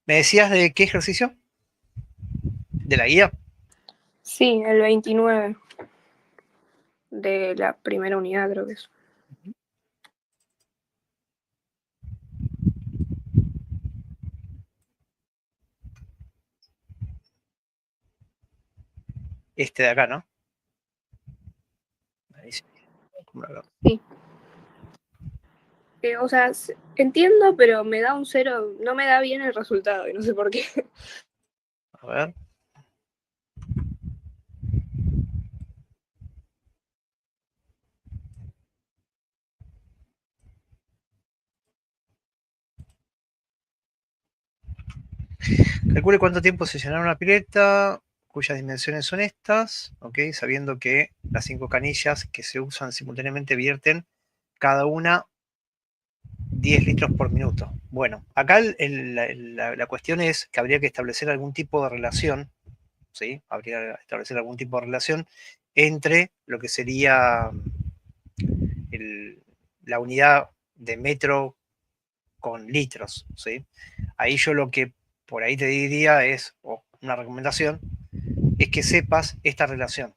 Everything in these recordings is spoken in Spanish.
¿Me decías de qué ejercicio? ¿De la guía? Sí, el 29 de la primera unidad, creo que es. Este de acá, ¿no? Sí. O sea, entiendo, pero me da un 0, no me da bien el resultado y no sé por qué. A ver. Calcule cuánto tiempo se llenará una pileta, cuyas dimensiones son estas, ¿ok? Sabiendo que las 5 canillas que se usan simultáneamente vierten cada una 10 litros por minuto. Bueno, acá la cuestión es que habría que establecer algún tipo de relación, ¿sí? Habría que establecer algún tipo de relación entre lo que sería el, la unidad de metro con litros, ¿sí? Ahí yo lo que por ahí te diría es, o una recomendación, es que sepas esta relación,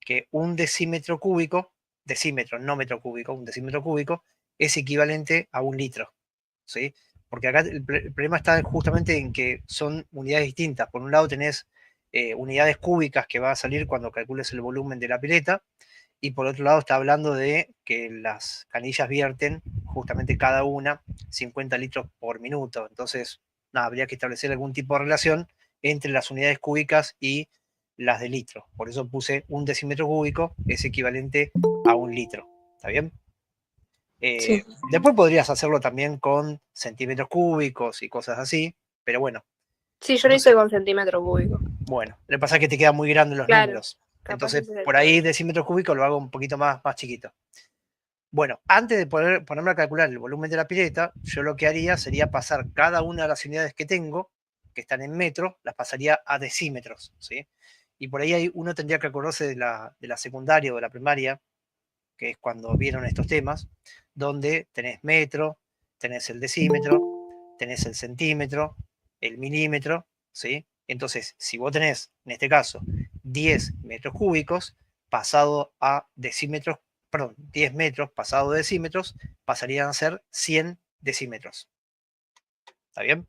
que un decímetro cúbico, decímetro, no metro cúbico, un decímetro cúbico es equivalente a un litro, ¿sí? Porque acá el problema está justamente en que son unidades distintas. Por un lado tenés unidades cúbicas que va a salir cuando calcules el volumen de la pileta, y por otro lado está hablando de que las canillas vierten justamente cada una 50 litros por minuto. Entonces, nada, habría que establecer algún tipo de relación entre las unidades cúbicas y las de litro. Por eso puse un decímetro cúbico es equivalente a un litro. ¿Está bien? Sí. Después podrías hacerlo también con centímetros cúbicos y cosas así, pero bueno. Sí, yo lo hice Entonces, con centímetro cúbico. bueno, lo que pasa es que te quedan muy grandes los Claro, números. capaz Entonces, ese es el por ahí problema. decímetros cúbicos lo hago un poquito más chiquito. Bueno, antes de ponerme a calcular el volumen de la pileta, yo lo que haría sería pasar cada una de las unidades que tengo, que están en metros, las pasaría a decímetros, ¿sí? Y por ahí uno tendría que acordarse de la secundaria o de la primaria, que es cuando vieron estos temas, donde tenés metro, tenés el decímetro, tenés el centímetro, el milímetro, ¿sí? Entonces, si vos tenés, en este caso, 10 metros cúbicos, pasado a decímetros, perdón, 10 metros pasado de decímetros, pasarían a ser 100 decímetros. ¿Está bien?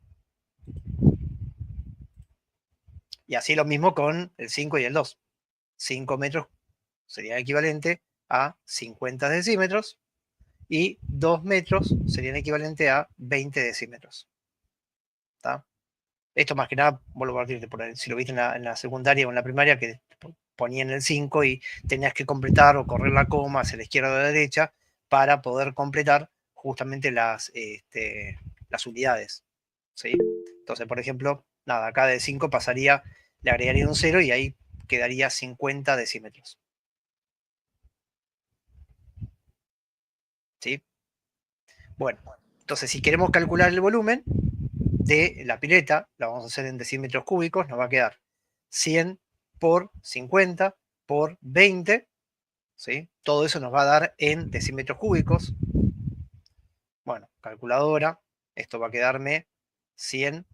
Y así lo mismo con el 5 y el 2. 5 metros sería equivalente a 50 decímetros y 2 metros serían equivalente a 20 decímetros. ¿Está? Esto más que nada, vuelvo a partir por si lo viste en la secundaria o en la primaria, que ponían el 5 y tenías que completar o correr la coma hacia la izquierda o la derecha para poder completar justamente las unidades. ¿Sí? Entonces, por ejemplo, nada, acá de 5 pasaría, le agregaría un 0 y ahí quedaría 50 decímetros. ¿Sí? Bueno, entonces si queremos calcular el volumen de la pileta, la vamos a hacer en decímetros cúbicos, nos va a quedar 100 por 50 por 20, ¿sí? Todo eso nos va a dar en decímetros cúbicos. Bueno, calculadora, esto va a quedarme 100,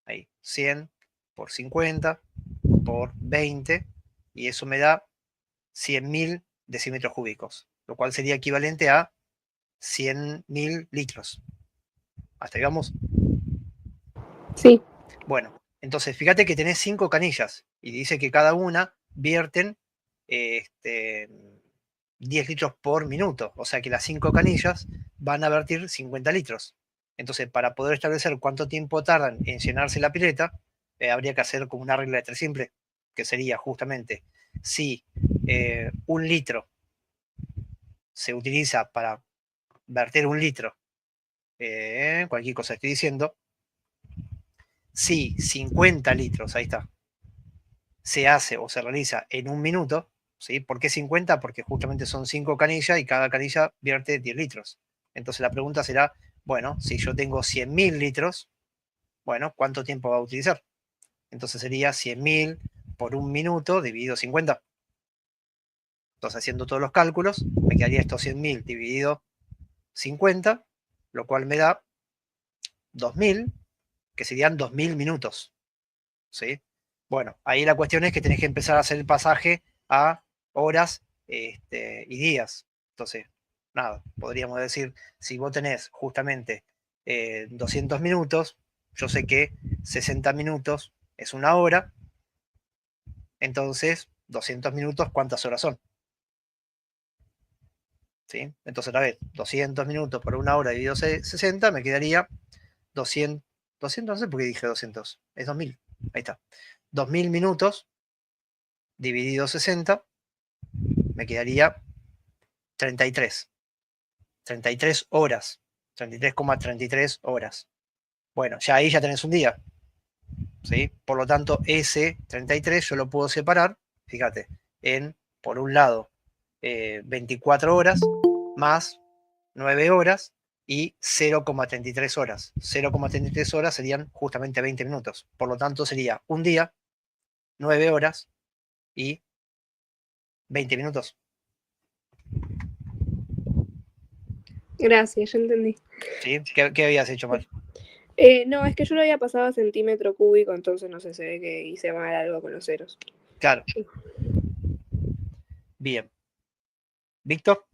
ahí, 100 por 50 por 20, y eso me da 100.000 decímetros cúbicos, lo cual sería equivalente a 100.000 litros. ¿Hasta ahí vamos? Sí. Bueno, entonces fíjate que tenés 5 canillas y dice que cada una vierten este, 10 litros por minuto. O sea que las 5 canillas van a vertir 50 litros. Entonces, para poder establecer cuánto tiempo tardan en llenarse la pileta, habría que hacer como una regla de tres simple, que sería justamente si 1 litro se utiliza para verter 1 litro, cualquier cosa estoy diciendo, si 50 litros, ahí está, se hace o se realiza en 1 minuto, ¿sí? ¿Por qué 50? Porque justamente son 5 canillas y cada canilla vierte 10 litros. Entonces la pregunta será, bueno, si yo tengo 100.000 litros, bueno, ¿cuánto tiempo va a utilizar? Entonces sería 100.000 por 1 minuto dividido 50. Entonces haciendo todos los cálculos, me quedaría estos 100.000 dividido 50, lo cual me da 2000, que serían 2000 minutos. ¿Sí? Bueno, ahí la cuestión es que tenés que empezar a hacer el pasaje a horas y días. Entonces, nada, podríamos decir, si vos tenés justamente 200 minutos, yo sé que 60 minutos es una hora, entonces 200 minutos, ¿cuántas horas son? ¿Sí? Entonces, a ver, 200 minutos por una hora dividido 60, me quedaría 200, 200, no sé por qué dije 200, es 2000, ahí está. 2000 minutos dividido 60, me quedaría 33. 33 horas. 33,33 horas. Bueno, ya ahí ya tenés un día. ¿Sí? Por lo tanto, ese 33 yo lo puedo separar, fíjate, en, por un lado, 24 horas más 9 horas y 0,33 horas. 0,33 horas serían justamente 20 minutos. Por lo tanto, sería un día, 9 horas y 20 minutos. Gracias, ya entendí. ¿Sí? ¿Qué habías hecho mal? No, es que yo lo había pasado a centímetro cúbico, entonces no sé, se ve que hice mal algo con los ceros. Claro. Bien. Víctor.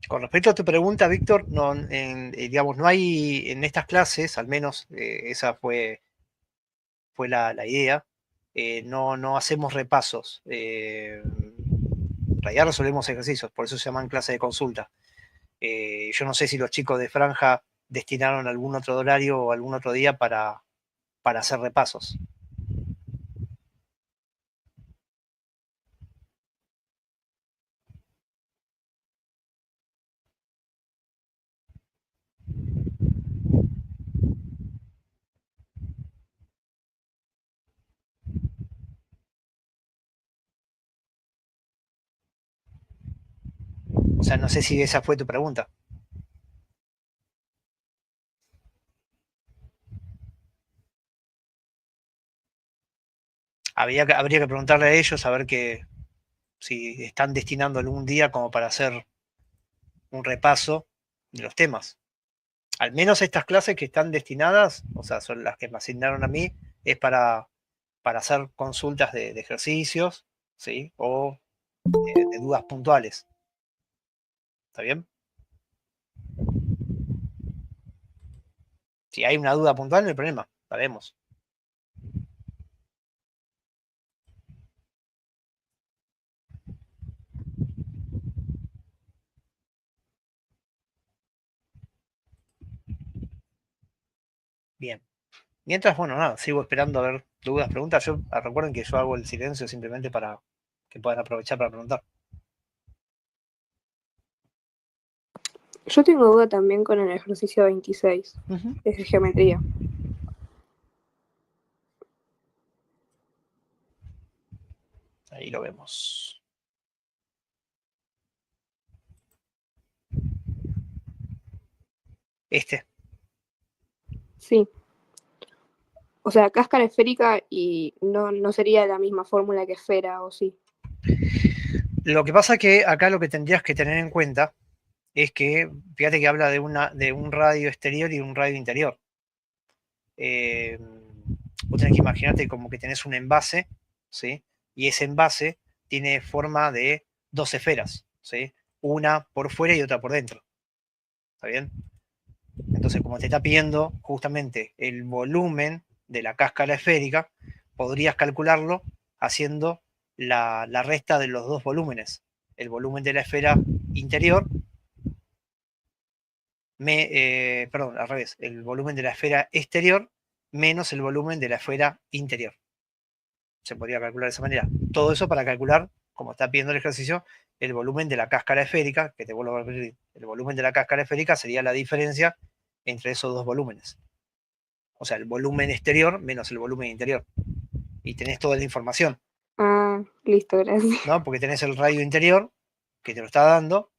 Con respecto a tu pregunta, Víctor, no, digamos, no hay en estas clases, al menos esa fue la idea, no hacemos repasos. En realidad resolvemos ejercicios, por eso se llaman clases de consulta. Yo no sé si los chicos de Franja destinaron algún otro horario o algún otro día para hacer repasos. O sea, no sé si esa fue tu pregunta. Habría que preguntarle a ellos a ver si están destinando algún día como para hacer un repaso de los temas. Al menos estas clases que están destinadas, o sea, son las que me asignaron a mí, es para hacer consultas de ejercicios, ¿sí? O de dudas puntuales. ¿Está bien? Si hay una duda puntual, no hay problema, la vemos. Bien. Mientras, bueno, nada, sigo esperando a ver dudas, preguntas. Recuerden que yo hago el silencio simplemente para que puedan aprovechar para preguntar. Yo tengo duda también con el ejercicio 26, es de geometría. Ahí lo vemos. Este. Sí. O sea, cáscara esférica y no sería la misma fórmula que esfera, ¿o sí? Lo que pasa que acá lo que tendrías que tener en cuenta es que, fíjate que habla de un radio exterior y un radio interior. Vos tenés que imaginarte como que tenés un envase, ¿sí? Y ese envase tiene forma de dos esferas, ¿sí? Una por fuera y otra por dentro. ¿Está bien? Entonces, como te está pidiendo justamente el volumen de la cáscara esférica, podrías calcularlo haciendo la resta de los dos volúmenes. El volumen de la esfera interior, perdón, al revés, el volumen de la esfera exterior menos el volumen de la esfera interior. Se podría calcular de esa manera. Todo eso para calcular, como está pidiendo el ejercicio, el volumen de la cáscara esférica, que te vuelvo a repetir, el volumen de la cáscara esférica sería la diferencia entre esos dos volúmenes. O sea, el volumen exterior menos el volumen interior. Y tenés toda la información. Ah, listo, gracias. ¿No? Porque tenés el radio interior, que te lo está dando,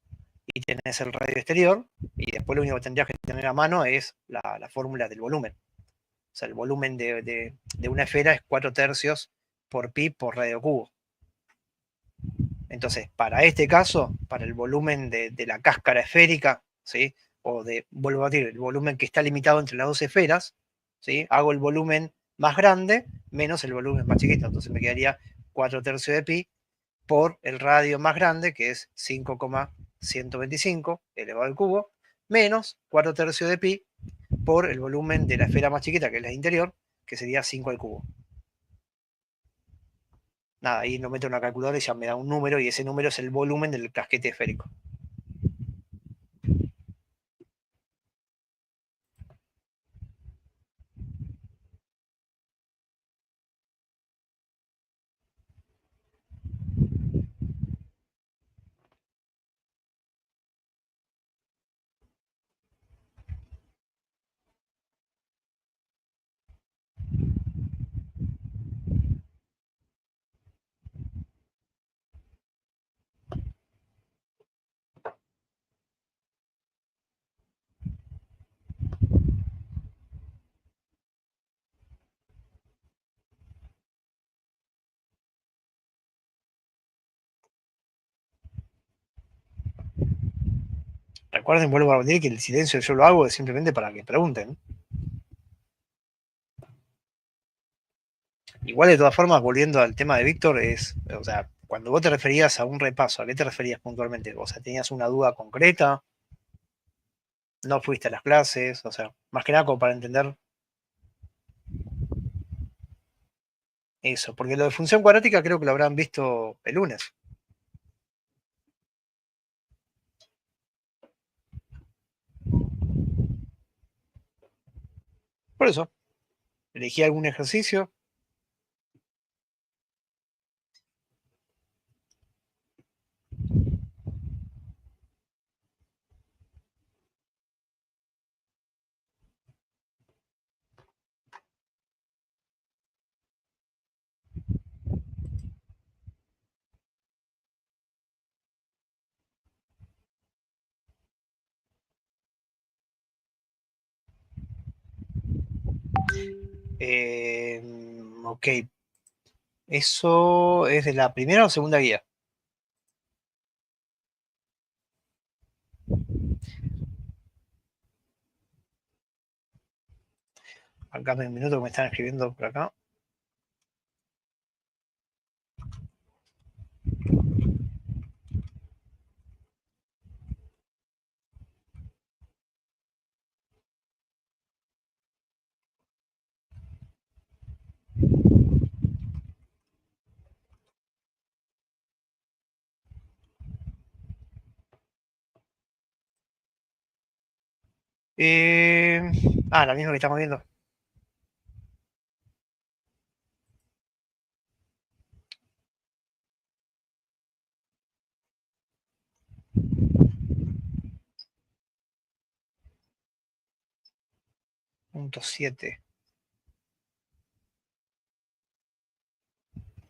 y tenés el radio exterior, y después lo único que tendrías que tener a mano es la fórmula del volumen. O sea, el volumen de una esfera es 4 tercios por pi por radio cubo. Entonces, para este caso, para el volumen de la cáscara esférica, ¿sí? O vuelvo a decir, el volumen que está limitado entre las dos esferas, ¿sí? Hago el volumen más grande menos el volumen más chiquito. Entonces me quedaría 4 tercios de pi por el radio más grande, que es 5,125 elevado al cubo, menos 4 tercios de pi por el volumen de la esfera más chiquita, que es la interior, que sería 5 al cubo. Nada, ahí lo meto en una calculadora y ya me da un número, y ese número es el volumen del casquete esférico. Recuerden, vuelvo a repetir que el silencio yo lo hago simplemente para que pregunten. Igual, de todas formas, volviendo al tema de Víctor, o sea, cuando vos te referías a un repaso, ¿a qué te referías puntualmente? O sea, ¿tenías una duda concreta? ¿No fuiste a las clases? O sea, más que nada como para entender eso. Porque lo de función cuadrática creo que lo habrán visto el lunes. Por eso, elegí algún ejercicio. Ok, eso es de la primera o segunda guía. Acá un minuto que me están escribiendo por acá. La misma que estamos viendo. Punto 7.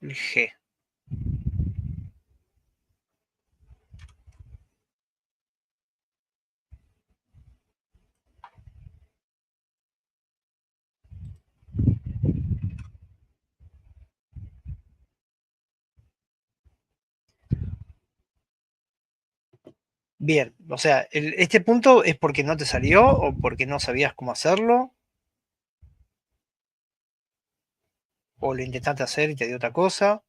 El G. Bien, o sea, este punto es porque no te salió o porque no sabías cómo hacerlo, o lo intentaste hacer y te dio otra cosa.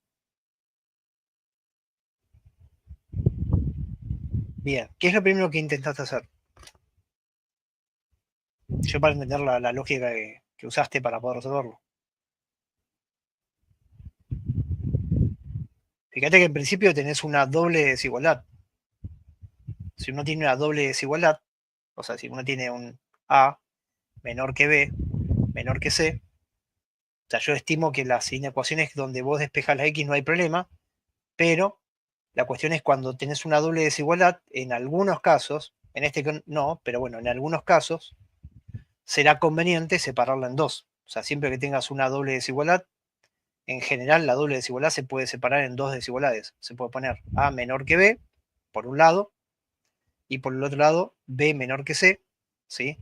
Bien, ¿qué es lo primero que intentaste hacer? Yo para entender la lógica que usaste para poder resolverlo. Fíjate que en principio tenés una doble desigualdad. Si uno tiene una doble desigualdad, o sea, si uno tiene un A menor que B, menor que C, o sea, yo estimo que las inecuaciones donde vos despejas la X no hay problema, pero la cuestión es cuando tenés una doble desigualdad, en algunos casos, en este no, pero bueno, en algunos casos, será conveniente separarla en dos. O sea, siempre que tengas una doble desigualdad, en general la doble desigualdad se puede separar en dos desigualdades. Se puede poner A menor que B, por un lado, y por el otro lado B menor que C, ¿sí?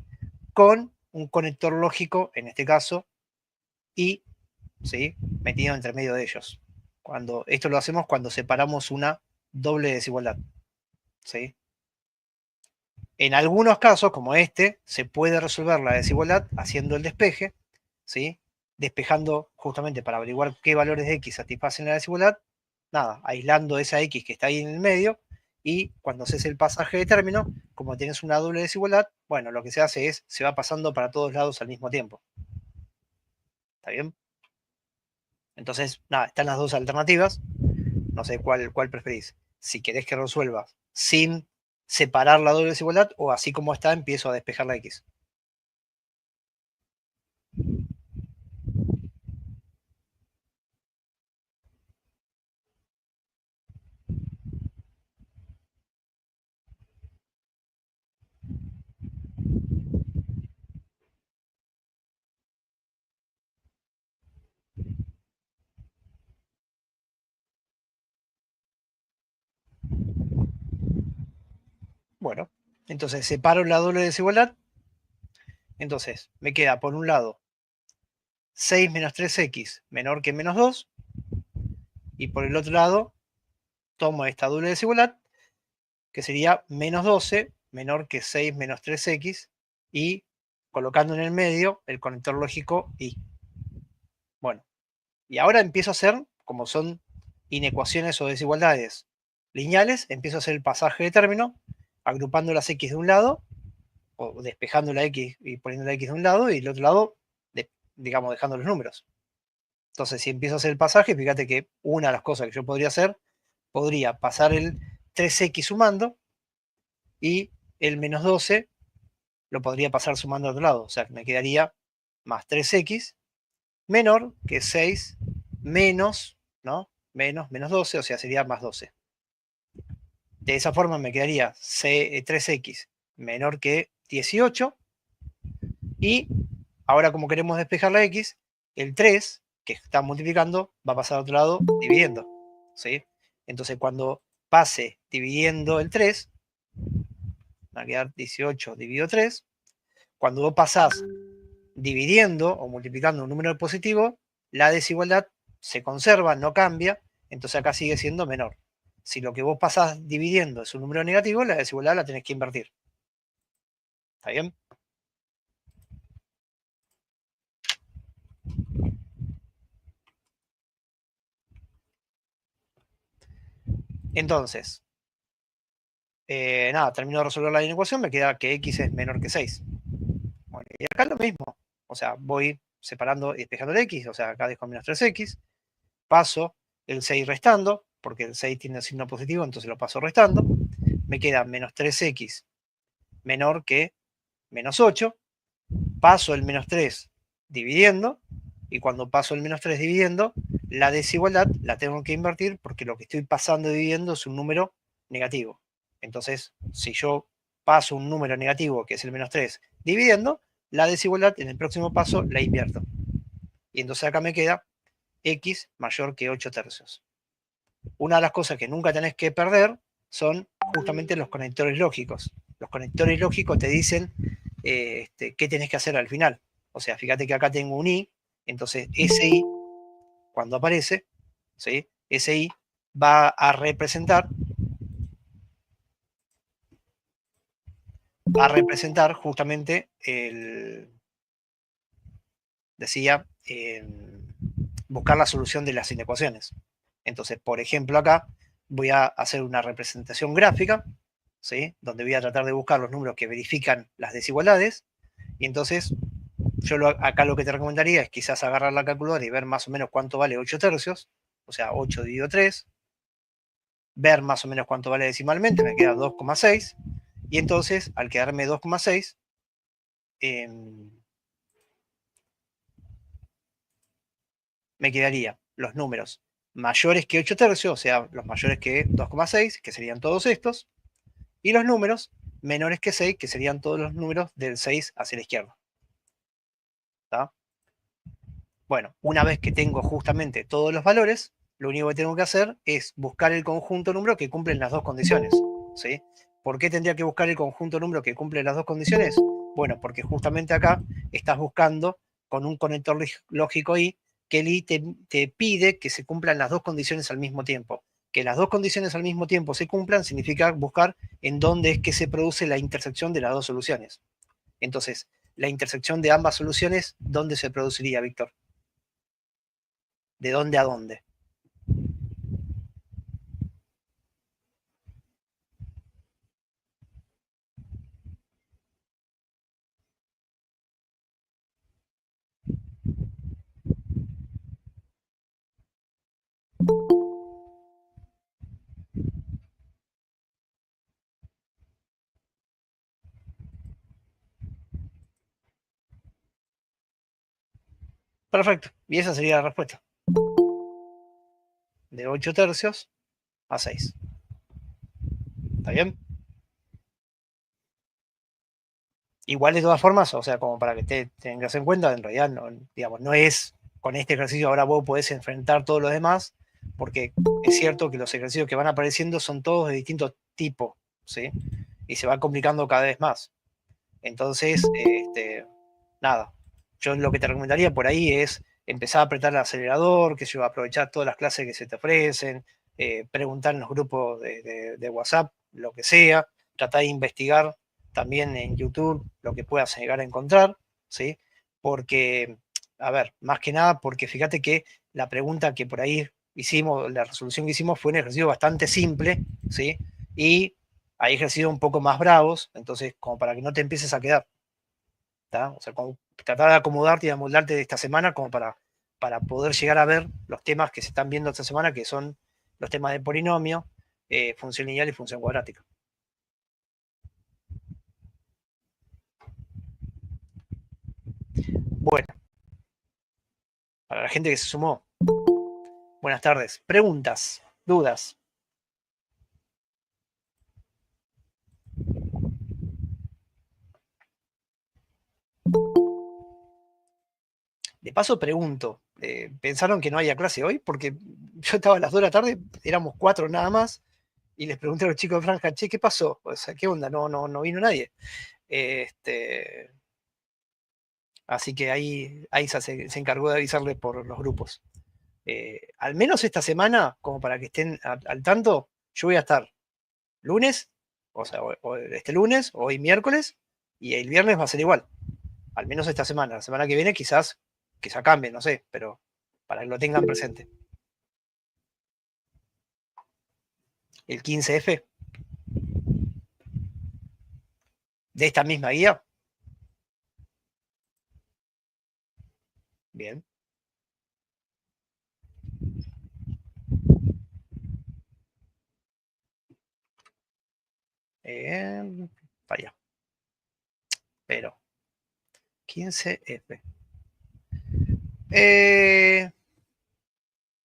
Con un conector lógico, en este caso, y, ¿sí? Metido entre medio de ellos. Esto lo hacemos cuando separamos una doble desigualdad, ¿sí? En algunos casos, como este, se puede resolver la desigualdad haciendo el despeje, ¿sí? Despejando justamente para averiguar qué valores de x satisfacen la desigualdad, nada, aislando esa x que está ahí en el medio, y cuando haces el pasaje de término, como tienes una doble desigualdad, bueno, lo que se hace es, se va pasando para todos lados al mismo tiempo. ¿Está bien? Entonces, nada, están las dos alternativas, no sé cuál preferís. Si querés que resuelva sin separar la doble desigualdad, o así como está, empiezo a despejar la x. Bueno, entonces separo la doble desigualdad. Entonces me queda por un lado 6 menos 3x menor que menos 2. Y por el otro lado tomo esta doble desigualdad, que sería menos 12 menor que 6 menos 3x. Y colocando en el medio el conector lógico y. Bueno, y ahora empiezo a hacer, como son inecuaciones o desigualdades lineales, empiezo a hacer el pasaje de término, agrupando las x de un lado, o despejando la x y poniendo la x de un lado, y del otro lado, digamos, dejando los números. Entonces, si empiezo a hacer el pasaje, fíjate que una de las cosas que yo podría hacer, podría pasar el 3x sumando, y el menos 12 lo podría pasar sumando al otro lado. O sea, me quedaría más 3x menor que 6 menos, ¿no? Menos 12, o sea, sería más 12. De esa forma me quedaría 3x menor que 18. Y ahora, como queremos despejar la x, el 3, que está multiplicando, va a pasar al otro lado dividiendo, ¿sí? Entonces, cuando pase dividiendo el 3, va a quedar 18 dividido 3. Cuando vos pasás dividiendo o multiplicando un número positivo, la desigualdad se conserva, no cambia, entonces acá sigue siendo menor. Si lo que vos pasás dividiendo es un número negativo, la desigualdad la tenés que invertir. ¿Está bien? Entonces, nada, termino de resolver la inecuación, me queda que x es menor que 6. Bueno, y acá lo mismo. O sea, voy separando y despejando el x, o sea, acá dejo menos 3x, paso el 6 restando, porque el 6 tiene signo positivo, entonces lo paso restando, me queda menos 3x menor que menos 8, paso el menos 3 dividiendo, y cuando paso el menos 3 dividiendo, la desigualdad la tengo que invertir porque lo que estoy pasando dividiendo es un número negativo. Entonces, si yo paso un número negativo, que es el menos 3, dividiendo, la desigualdad en el próximo paso la invierto. Y entonces acá me queda x mayor que 8 tercios. Una de las cosas que nunca tenés que perder son justamente los conectores lógicos. Los conectores lógicos te dicen qué tenés que hacer al final. O sea, fíjate que acá tengo un i, entonces ese i, cuando aparece, ¿sí? Ese i va a representar justamente decía, buscar la solución de las inecuaciones. Entonces, por ejemplo, acá voy a hacer una representación gráfica, ¿sí? Donde voy a tratar de buscar los números que verifican las desigualdades, y entonces yo acá lo que te recomendaría es quizás agarrar la calculadora y ver más o menos cuánto vale 8 tercios, o sea, 8 dividido 3, ver más o menos cuánto vale decimalmente, me queda 2,6, y entonces al quedarme 2,6, me quedaría los números mayores que 8 tercios, o sea, los mayores que 2,6, que serían todos estos, y los números menores que 6, que serían todos los números del 6 hacia la izquierda. ¿Está? Bueno, una vez que tengo justamente todos los valores, lo único que tengo que hacer es buscar el conjunto de números que cumplen las dos condiciones, ¿sí? ¿Por qué tendría que buscar el conjunto de números que cumple las dos condiciones? Bueno, porque justamente acá estás buscando con un conector lógico I que el I te pide que se cumplan las dos condiciones al mismo tiempo. Que las dos condiciones al mismo tiempo se cumplan significa buscar en dónde es que se produce la intersección de las dos soluciones. Entonces, la intersección de ambas soluciones, ¿dónde se produciría, Víctor? ¿De dónde a dónde? Perfecto. Y esa sería la respuesta. De 8 tercios a 6. ¿Está bien? Igual de todas formas, o sea, como para que te tengas en cuenta, en realidad no, digamos, no es con este ejercicio ahora vos podés enfrentar todos los demás, porque es cierto que los ejercicios que van apareciendo son todos de distinto tipo, ¿sí? Y se va complicando cada vez más. Entonces, nada, yo lo que te recomendaría por ahí es empezar a apretar el acelerador, que se va a aprovechar todas las clases que se te ofrecen, preguntar en los grupos de WhatsApp, lo que sea, tratar de investigar también en YouTube lo que puedas llegar a encontrar, ¿sí? Porque, a ver, más que nada, porque fíjate que la pregunta que por ahí hicimos, la resolución que hicimos fue un ejercicio bastante simple, ¿sí? Y hay ejercicios un poco más bravos, entonces como para que no te empieces a quedar, ¿tá? O sea, como tratar de acomodarte y de amoldarte de esta semana como para poder llegar a ver los temas que se están viendo esta semana, que son los temas de polinomio, función lineal y función cuadrática. Bueno, para la gente que se sumó, buenas tardes. Preguntas, dudas. De paso pregunto, ¿pensaron que no haya clase hoy? Porque yo estaba a las 2 de la tarde, éramos 4 nada más, y les pregunté a los chicos de Franja, che, ¿qué pasó? O sea, ¿qué onda? No vino nadie. Así que ahí se encargó de avisarles por los grupos. Al menos esta semana, como para que estén al tanto, yo voy a estar lunes, o sea, este lunes, hoy miércoles, y el viernes va a ser igual. Al menos esta semana. La semana que viene quizás cambie, no sé, pero para que lo tengan presente. El 15F de esta misma guía. Bien. Vaya. Pero 15F.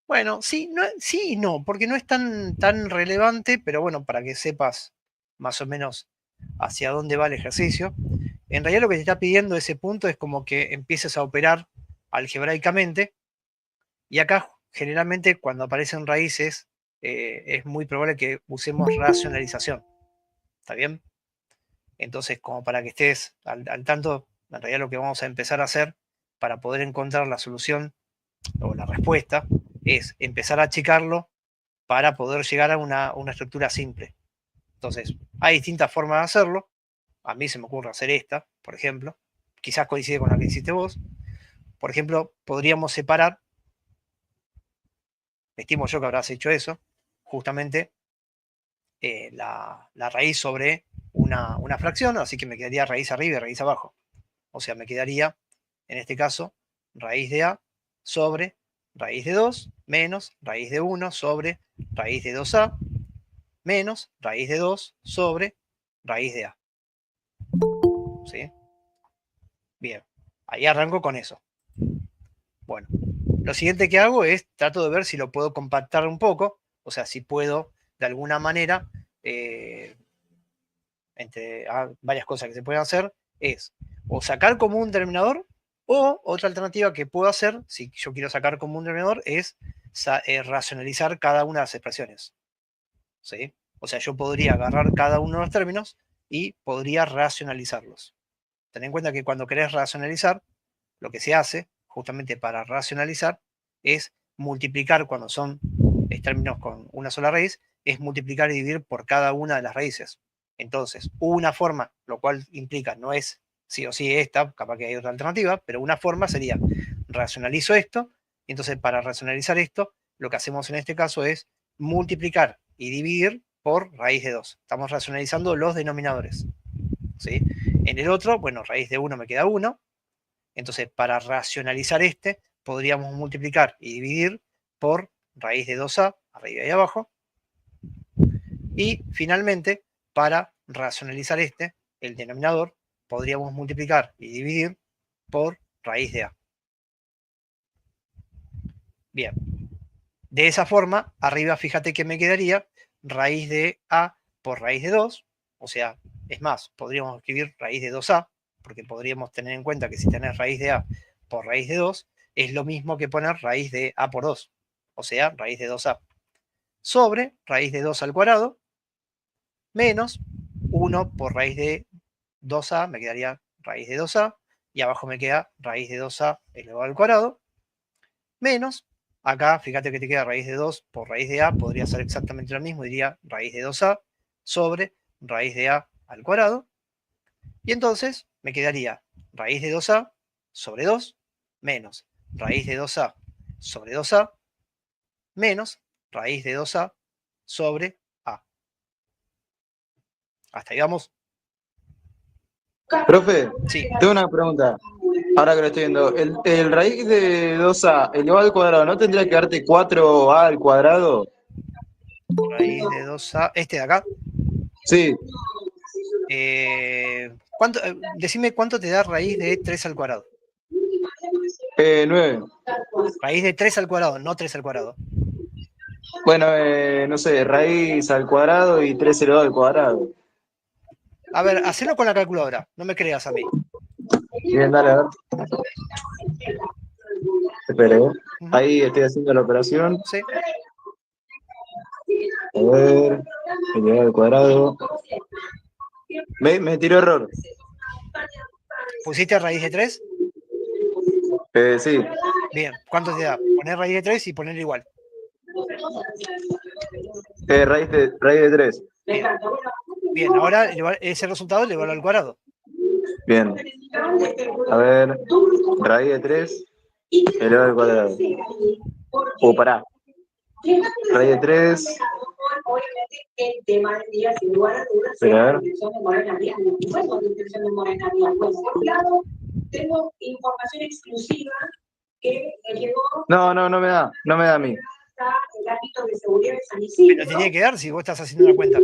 Bueno, sí y no, porque no es tan relevante, pero bueno, para que sepas más o menos hacia dónde va el ejercicio. En realidad lo que te está pidiendo ese punto es como que empieces a operar algebraicamente, y acá generalmente cuando aparecen raíces es muy probable que usemos racionalización. ¿Está bien? Entonces, como para que estés al tanto, en realidad lo que vamos a empezar a hacer para poder encontrar la solución o la respuesta es empezar a achicarlo para poder llegar a una estructura simple. Entonces, hay distintas formas de hacerlo. A mí se me ocurre hacer esta, por ejemplo. Quizás coincide con la que hiciste vos. Por ejemplo, podríamos separar, estimo yo que habrás hecho eso, justamente la raíz sobre una fracción, así que me quedaría raíz arriba y raíz abajo. O sea, me quedaría, en este caso, raíz de A sobre raíz de 2 menos raíz de 1 sobre raíz de 2A menos raíz de 2 sobre raíz de A. ¿Sí? Bien, ahí arranco con eso. Bueno, lo siguiente que hago es trato de ver si lo puedo compactar un poco, o sea, si puedo de alguna manera, entre varias cosas que se pueden hacer, es o sacar como un denominador, o otra alternativa que puedo hacer, si yo quiero sacar como un denominador, es racionalizar cada una de las expresiones. ¿Sí? O sea, yo podría agarrar cada uno de los términos y podría racionalizarlos. Ten en cuenta que cuando querés racionalizar, lo que se hace, justamente para racionalizar, es multiplicar cuando son términos con una sola raíz, es multiplicar y dividir por cada una de las raíces. Entonces, una forma, lo cual implica, no es sí o sí esta, capaz que hay otra alternativa, pero una forma sería, racionalizo esto, y entonces para racionalizar esto, lo que hacemos en este caso es multiplicar y dividir por raíz de 2. Estamos racionalizando los denominadores. ¿Sí? En el otro, bueno, raíz de 1 me queda 1. Entonces, para racionalizar este, podríamos multiplicar y dividir por raíz de 2a, arriba y abajo. Y finalmente, para racionalizar este, el denominador, podríamos multiplicar y dividir por raíz de a. Bien. De esa forma, arriba fíjate que me quedaría raíz de a por raíz de 2. O sea, es más, podríamos escribir raíz de 2a, porque podríamos tener en cuenta que si tenés raíz de a por raíz de 2, es lo mismo que poner raíz de a por 2. O sea, raíz de 2a. Sobre raíz de 2 al cuadrado, menos 1 por raíz de 2a, me quedaría raíz de 2a, y abajo me queda raíz de 2a elevado al cuadrado, menos, acá fíjate que te queda raíz de 2 por raíz de a, podría ser exactamente lo mismo, diría raíz de 2a sobre raíz de a al cuadrado, y entonces me quedaría raíz de 2a sobre 2 menos raíz de 2a sobre 2a menos raíz de 2a sobre a. Hasta ahí vamos. Profe, Sí. tengo una pregunta. Ahora que lo estoy viendo, el raíz de 2a elevado al cuadrado, ¿no tendría que darte 4a al cuadrado? Raíz de 2a, este de acá. Sí. Decime cuánto te da raíz de 3 al cuadrado. 9. Raíz de 3 al cuadrado, no 3 al cuadrado. Bueno, no sé, raíz al cuadrado y 3 elevado al cuadrado. A ver, hacelo con la calculadora, no me creas a mí. Bien, dale, a ver. Espere, Ahí estoy haciendo la operación. Sí. A ver, elevado al cuadrado. Me tiró error. ¿Pusiste raíz de 3? Sí. Bien, ¿cuánto te da? Poner raíz de 3 y poner igual. Raíz de 3. Bien. Bien, ahora ese resultado le vale al cuadrado. Bien. A ver, raíz de 3 elevado al cuadrado. Pará. Raíz de 3. Espera, a ver. Tengo información exclusiva que me llegó. No me da a mí. El ámbito de seguridad de San Isidro. Pero te tiene que dar si vos estás haciendo una cuenta.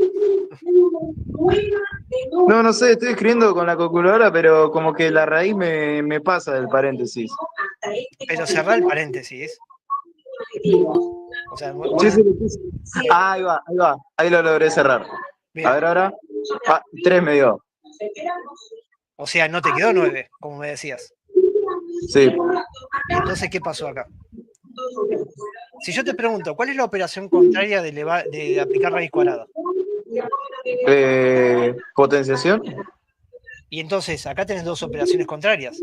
No sé, estoy escribiendo con la calculadora, pero como que la raíz me pasa del paréntesis. Pero cerrá el paréntesis. O sea, ahí va. Ahí lo logré cerrar. Bien. A ver ahora. 3 me dio. O sea, no te quedó 9, como me decías. Sí. Entonces, ¿qué pasó acá? Si yo te pregunto, ¿cuál es la operación contraria de aplicar raíz cuadrada? Potenciación. Y entonces, acá tenés dos operaciones contrarias.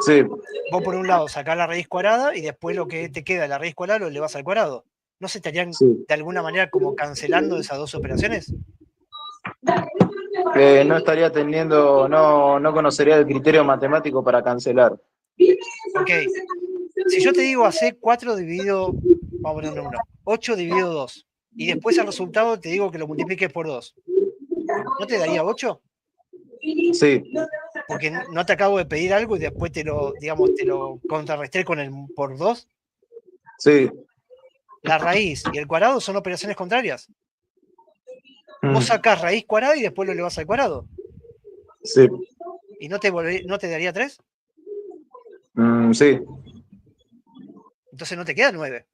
Sí. Vos por un lado sacás la raíz cuadrada y después lo que te queda de la raíz cuadrada lo elevás al cuadrado. ¿No se estarían de alguna manera como cancelando esas dos operaciones? No estaría teniendo, no conocería el criterio matemático para cancelar. Ok. Si yo te digo hacer 4 dividido, vamos a poner un número, 8 dividido 2, y después el resultado te digo que lo multipliques por 2, ¿no te daría 8? Sí. Porque no te acabo de pedir algo y después te lo contrarresté con el por 2. Sí. La raíz y el cuadrado son operaciones contrarias. Vos sacás raíz cuadrada y después lo elevás al cuadrado. Sí. ¿Y no te daría 3? Sí. Entonces no te queda 9.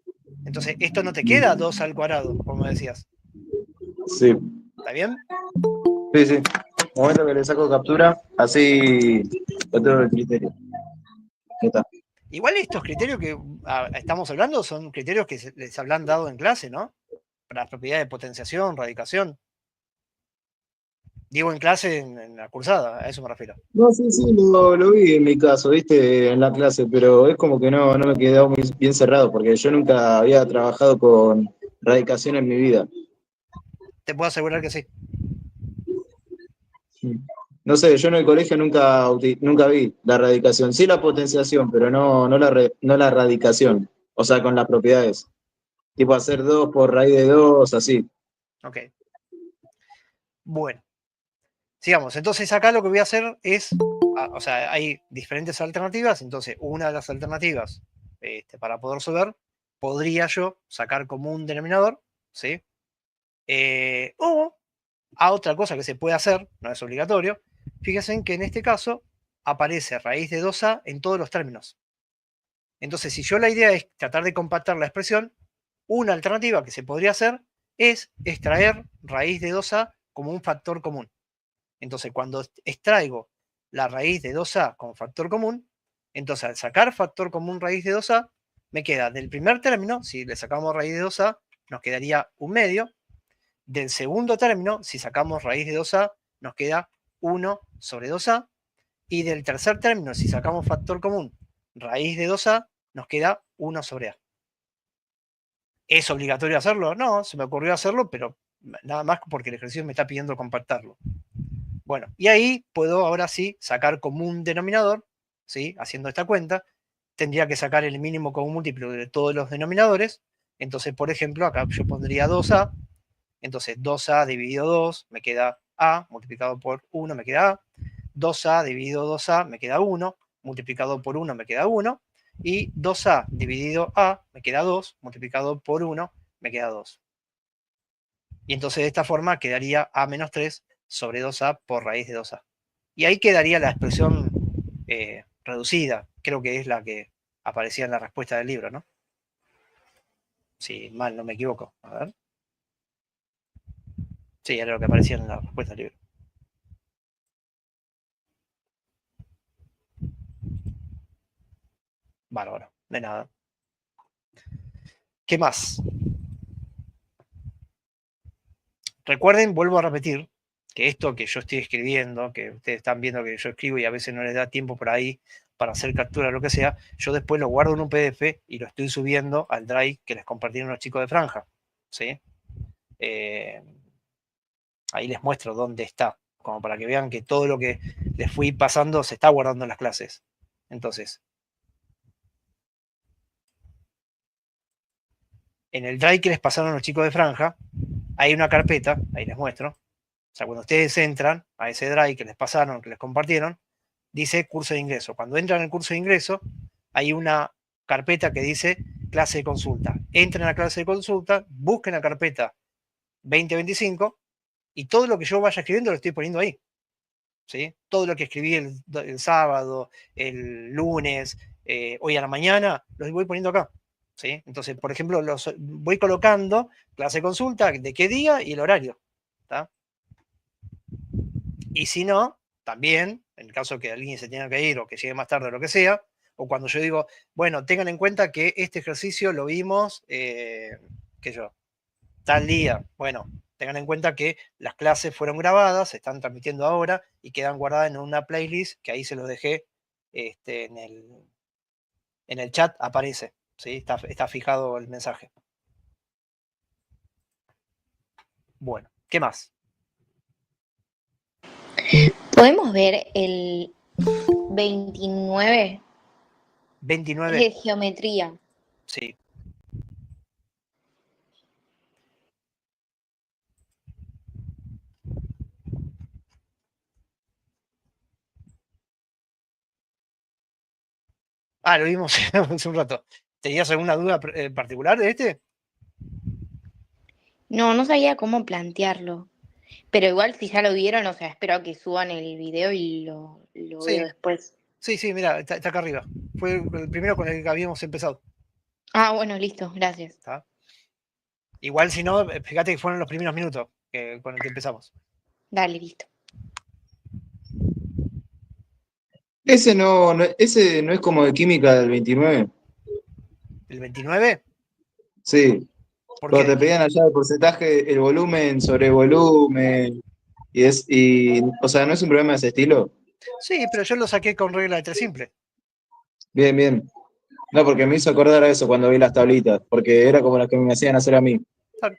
Entonces esto no te queda 2 al cuadrado, como decías. Sí. ¿Está bien? Sí. Momento que le saco captura, así lo tengo el criterio. ¿Qué tal? Igual estos criterios que estamos hablando son criterios que les habrán dado en clase, ¿no? las propiedades de potenciación, radicación. Digo en clase, en la cursada, a eso me refiero. No, sí, lo vi en mi caso, viste, en la clase, pero es como que no me quedó muy bien cerrado, porque yo nunca había trabajado con radicación en mi vida. Te puedo asegurar que sí. No sé, yo en el colegio nunca vi la radicación, sí la potenciación, pero no la radicación, o sea, con las propiedades. Tipo hacer 2 por raíz de 2, así. Ok. Bueno, sigamos. Entonces acá lo que voy a hacer es, o sea, hay diferentes alternativas, entonces una de las alternativas para poder resolver, podría yo sacar como un denominador, ¿sí? O a otra cosa que se puede hacer, no es obligatorio, fíjense que en este caso aparece raíz de 2a en todos los términos. Entonces, si yo la idea es tratar de compactar la expresión, una alternativa que se podría hacer es extraer raíz de 2a como un factor común. Entonces, cuando extraigo la raíz de 2a como factor común, entonces al sacar factor común raíz de 2a, me queda del primer término, si le sacamos raíz de 2a, nos quedaría un medio. Del segundo término, si sacamos raíz de 2a, nos queda 1 sobre 2a. Y del tercer término, si sacamos factor común raíz de 2a, nos queda 1 sobre a. ¿Es obligatorio hacerlo? No, se me ocurrió hacerlo, pero nada más porque el ejercicio me está pidiendo compactarlo. Bueno, y ahí puedo ahora sí sacar como un denominador, ¿sí? Haciendo esta cuenta, tendría que sacar el mínimo común múltiplo de todos los denominadores. Entonces, por ejemplo, acá yo pondría 2a. Entonces, 2a dividido 2 me queda a, multiplicado por 1 me queda a. 2a dividido 2a me queda 1, multiplicado por 1 me queda 1. Y 2a dividido a me queda 2, multiplicado por 1 me queda 2. Y entonces de esta forma quedaría a menos 3 sobre 2a por raíz de 2a. Y ahí quedaría la expresión reducida, creo que es la que aparecía en la respuesta del libro, ¿no? Si mal no me equivoco. A ver. Sí, era lo que aparecía en la respuesta del libro. Bárbaro, de nada. ¿Qué más? Recuerden, vuelvo a repetir, que esto que yo estoy escribiendo, que ustedes están viendo que yo escribo y a veces no les da tiempo por ahí para hacer captura o lo que sea, yo después lo guardo en un PDF y lo estoy subiendo al Drive que les compartieron los chicos de Franja. ¿Sí? Ahí les muestro dónde está, como para que vean que todo lo que les fui pasando se está guardando en las clases. Entonces, en el Drive que les pasaron los chicos de Franja, hay una carpeta, ahí les muestro. O sea, cuando ustedes entran a ese Drive que les pasaron, que les compartieron, dice curso de ingreso. Cuando entran en el curso de ingreso, hay una carpeta que dice clase de consulta. Entren a la clase de consulta, busquen la carpeta 2025 y todo lo que yo vaya escribiendo lo estoy poniendo ahí. ¿Sí? Todo lo que escribí el sábado, el lunes, hoy a la mañana, los voy poniendo acá. ¿Sí? Entonces, por ejemplo, los voy colocando clase de consulta, de qué día y el horario. ¿Tá? Y si no, también, en el caso que alguien se tenga que ir o que llegue más tarde o lo que sea, o cuando yo digo, bueno, tengan en cuenta que este ejercicio lo vimos, tal día. Bueno, tengan en cuenta que las clases fueron grabadas, se están transmitiendo ahora y quedan guardadas en una playlist que ahí se los dejé en el chat, aparece, ¿sí? Está fijado el mensaje. Bueno, ¿qué más? ¿Podemos ver el 29? 29. Es de geometría. Sí. Lo vimos hace un rato. ¿Tenías alguna duda particular de este? No sabía cómo plantearlo. Pero igual si ya lo vieron, o sea, espero que suban el video y lo veo Sí, después. sí, mira, está acá arriba. Fue el primero con el que habíamos empezado. Bueno, listo, gracias. ¿Está? Igual si no, fíjate que fueron los primeros minutos con el que empezamos. Dale, listo. Ese no es como de química del 29. ¿El 29? Sí. Porque Cuando te pedían allá el porcentaje, el volumen sobre volumen, o sea, ¿no es un problema de ese estilo? sí, pero yo lo saqué con regla de tres simple. Bien, bien. No, porque me hizo acordar a eso cuando vi las tablitas, porque era como las que me hacían hacer a mí. Claro.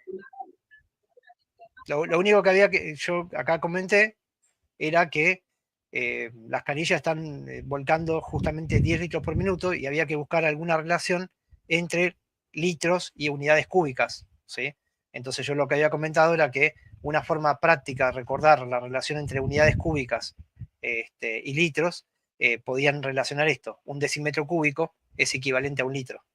Lo único que había que yo acá comenté era que las canillas están volcando justamente 10 litros por minuto y había que buscar alguna relación entre litros y unidades cúbicas, ¿sí? Entonces yo lo que había comentado era que una forma práctica de recordar la relación entre unidades cúbicas y litros, podían relacionar esto. Un decímetro cúbico es equivalente a un litro.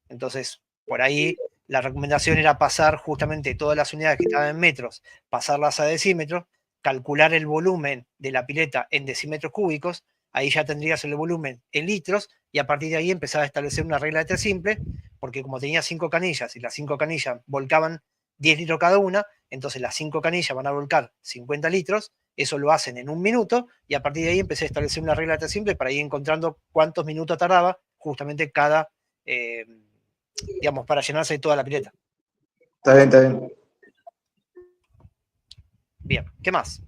Entonces, por ahí la recomendación era pasar justamente todas las unidades que estaban en metros, pasarlas a decímetros, calcular el volumen de la pileta en decímetros cúbicos, ahí ya tendrías el volumen en litros y a partir de ahí empezar a establecer una regla de tres simple, porque como tenía 5 canillas y las 5 canillas volcaban 10 litros cada una, entonces las 5 canillas van a volcar 50 litros, eso lo hacen en un minuto y a partir de ahí empecé a establecer una regla de tres simple para ir encontrando cuántos minutos tardaba justamente cada... digamos, para llenarse toda la pileta. Está bien, está bien. Bien, ¿qué más?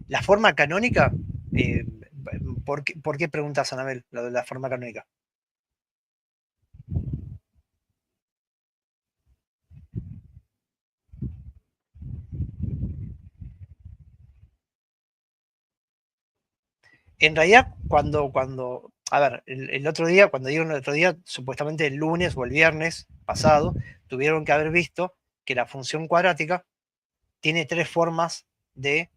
La forma canónica, ¿por qué preguntas, Anabel, lo de la forma canónica? En realidad, a ver, el otro día, cuando dieron el otro día, supuestamente el lunes o el viernes pasado, tuvieron que haber visto que la función cuadrática tiene tres formas eh,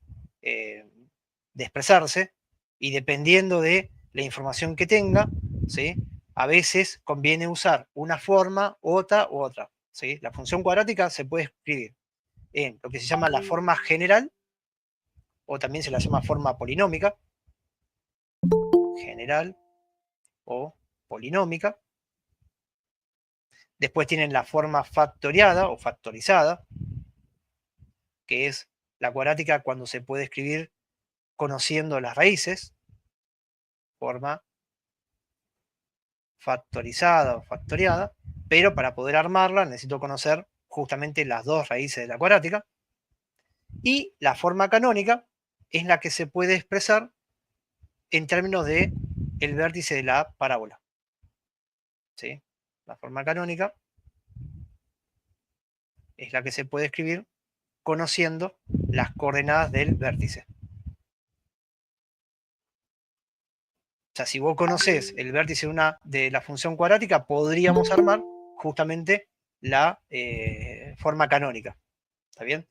de expresarse y dependiendo de la información que tenga, ¿sí? A veces conviene usar una forma, otra u otra. ¿Sí? La función cuadrática se puede escribir en lo que se llama la forma general, o también se la llama forma polinómica, general o polinómica. Después tienen la forma factoriada o factorizada, que es la cuadrática cuando se puede escribir conociendo las raíces, forma factorizada o factoriada, pero para poder armarla necesito conocer justamente las dos raíces de la cuadrática. Y la forma canónica es la que se puede expresar en términos de el vértice de la parábola. ¿Sí? La forma canónica es la que se puede escribir conociendo las coordenadas del vértice. O sea, si vos conocés el vértice de la función cuadrática, podríamos armar justamente la forma canónica. ¿Está bien?